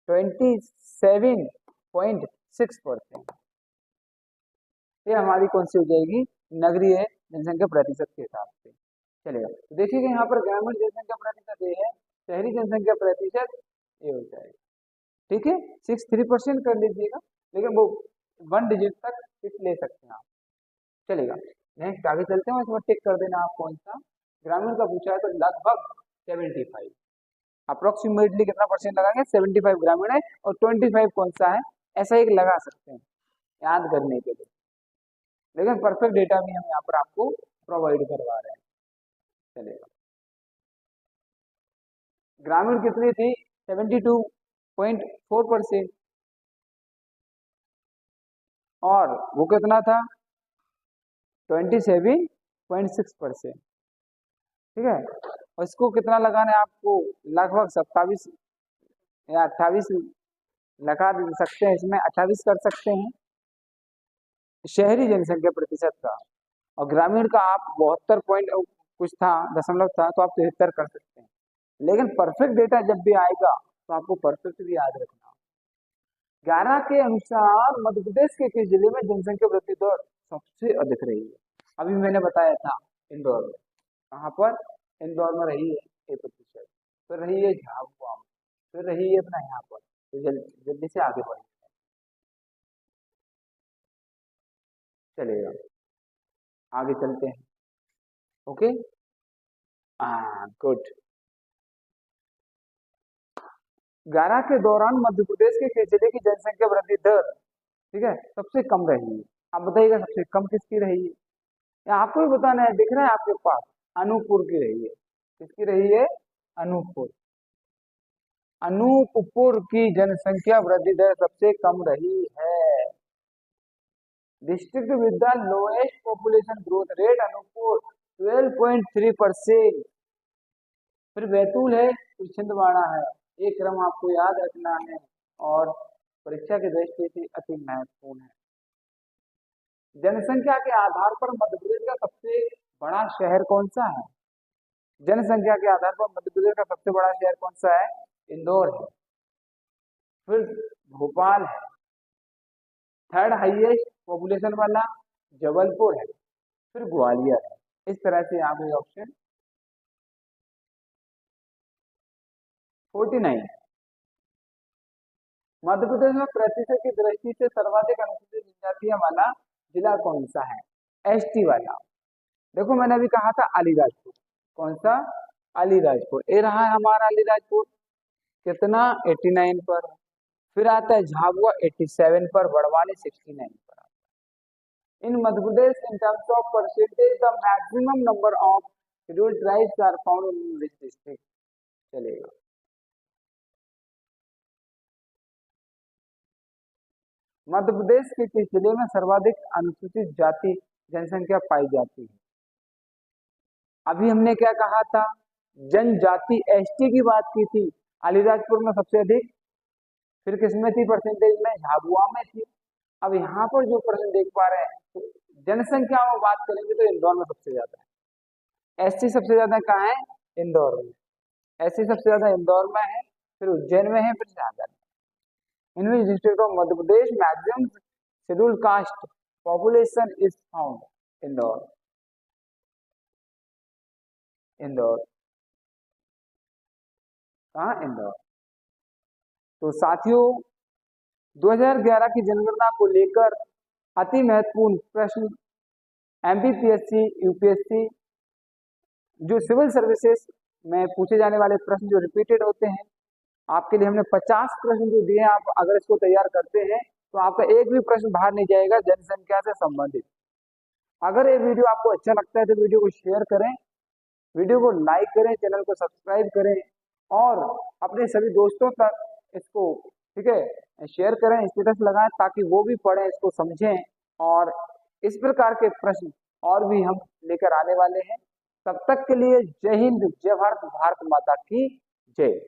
27.6%। ये हमारी कौन सी हो जाएगी, नगरीय जनसंख्या प्रतिशत के हिसाब से। चलेगा, तो देखिएगा यहाँ पर ग्रामीण जनसंख्या प्रतिशत ये है, शहरी जनसंख्या प्रतिशत ये हो जाएगा, ठीक है, 63% कर लीजिएगा, लेकिन वो 1 डिजिट तक ले सकते हैं आप। चलेगा, नेक्स्ट आगे चलते हैं, इसमें टिक कर देना आप कौन सा, ग्रामीण का पूछा है तो लगभग 75, अप्रोक्सीमेटली कितना परसेंट लगाएंगे 75 ग्रामीण है और 25 कौन सा है, ऐसा एक लगा सकते हैं याद करने के लिए, लेकिन परफेक्ट डेटा भी हम यहाँ पर आपको प्रोवाइड करवा रहे हैं। चलेगा, ग्रामीण कितनी थी 72.4% और वो कितना था 27.6%, ठीक है। और इसको कितना लगाना है आपको, लगभग 27 या 28 लगा सकते हैं, इसमें 28 कर सकते हैं शहरी जनसंख्या प्रतिशत का, और ग्रामीण का आप 72 पॉइंट कुछ था, दशमलव था, तो आप 73 कर सकते हैं। लेकिन परफेक्ट डेटा जब भी आएगा तो आपको परफेक्ट भी याद रखना। 11 के अनुसार मध्य प्रदेश के किस जिले में जनसंख्या वृद्धि दर सबसे अधिक रही है? अभी मैंने बताया था इंदौर में, कहाँ पर, इंदौर में रही है 1%, फिर रही है झाबुआ में, फिर रही है अपना यहाँ पर। तो जल्दी से आगे बढ़े, चलेगा, आगे चलते हैं, ओके, गुड। 11 के दौरान मध्य प्रदेश के किस जिले की जनसंख्या वृद्धि दर, ठीक है, सबसे कम रही है? आप बताइएगा सबसे कम किसकी रही है, या आपको भी बताना है, दिख रहा है आपके पास, अनूपपुर की रही है। किसकी रही है, अनूपपुर, अनूपपुर की जनसंख्या वृद्धि दर सबसे कम रही है। District with the lowest population growth rate Anuppur 12.3%। फिर बैतूल है, फिर छिंदवाड़ा है, एक क्रम आपको याद रखना है, और परीक्षा की दृष्टि से अति महत्वपूर्ण है। जनसंख्या के आधार पर मध्य प्रदेश का सबसे बड़ा शहर कौन सा है? जनसंख्या के आधार पर मध्य प्रदेश का सबसे बड़ा शहर कौन सा है? इंदौर है। फिर भोपाल है। थर्ड हाईएस्ट पॉपुलेशन वाला जबलपुर है। फिर ग्वालियर है। इस तरह से यहाँ पे ऑप्शन 49। मध्य प्रदेश में प्रतिशत की दृष्टि से सर्वाधिक अनुसूचित जनजातियां वाला जिला कौन सा है? एसटी वाला। देखो मैंने अभी कहा था अलीराजपुर। कौन सा? अलीराजपुर। ये रहा है हमारा अलीराजपुर। कितना? 89 पर। फिर आता है झाबुआ 87 पर, बड़वानी 69 पर। इन मध्य प्रदेश in terms of percentage the maximum number of scheduled tribes are found in which district? चलेगा। मध्य प्रदेश के किस जिले में सर्वाधिक अनुसूचित जाति जनसंख्या पाई जाती है? अभी हमने क्या कहा था? जनजाति एसटी की बात की थी। अलीराजपुर में सबसे अधिक। फिर किसमें थी परसेंटेज में? झाबुआ में थी। अब यहाँ पर जो प्रश्न देख पा रहे हैं, तो जनसंख्या में बात करेंगे तो इंदौर में सबसे ज्यादा है। एसटी सबसे ज्यादा कहाँ है? इंदौर में। एसटी सबसे ज्यादा इंदौर में है, फिर उज्जैन में है, फिर झांझा में। In which district of Madhya Pradesh maximum scheduled caste population is found? Indore. Indore. कहाँ? इंदौर। तो साथियों, 2011 की जनगणना को लेकर अति महत्वपूर्ण प्रश्न एमपीपीएससी, यूपीएससी, जो सिविल सर्विसेज में पूछे जाने वाले प्रश्न जो रिपीटेड होते हैं, आपके लिए हमने 50 प्रश्न जो दिए हैं। आप अगर इसको तैयार करते हैं तो आपका एक भी प्रश्न बाहर नहीं जाएगा जनसंख्या से संबंधित। अगर ये वीडियो आपको अच्छा लगता है तो वीडियो को शेयर करें, वीडियो को लाइक करें, चैनल को सब्सक्राइब करें और अपने सभी दोस्तों तक इसको, ठीक है, शेयर करें, स्टेटस लगाएं ताकि वो भी पढ़ें, इसको समझें। और इस प्रकार के प्रश्न और भी हम लेकर आने वाले हैं। तब तक के लिए जय हिंद, जय भारत, भारत माता की जय।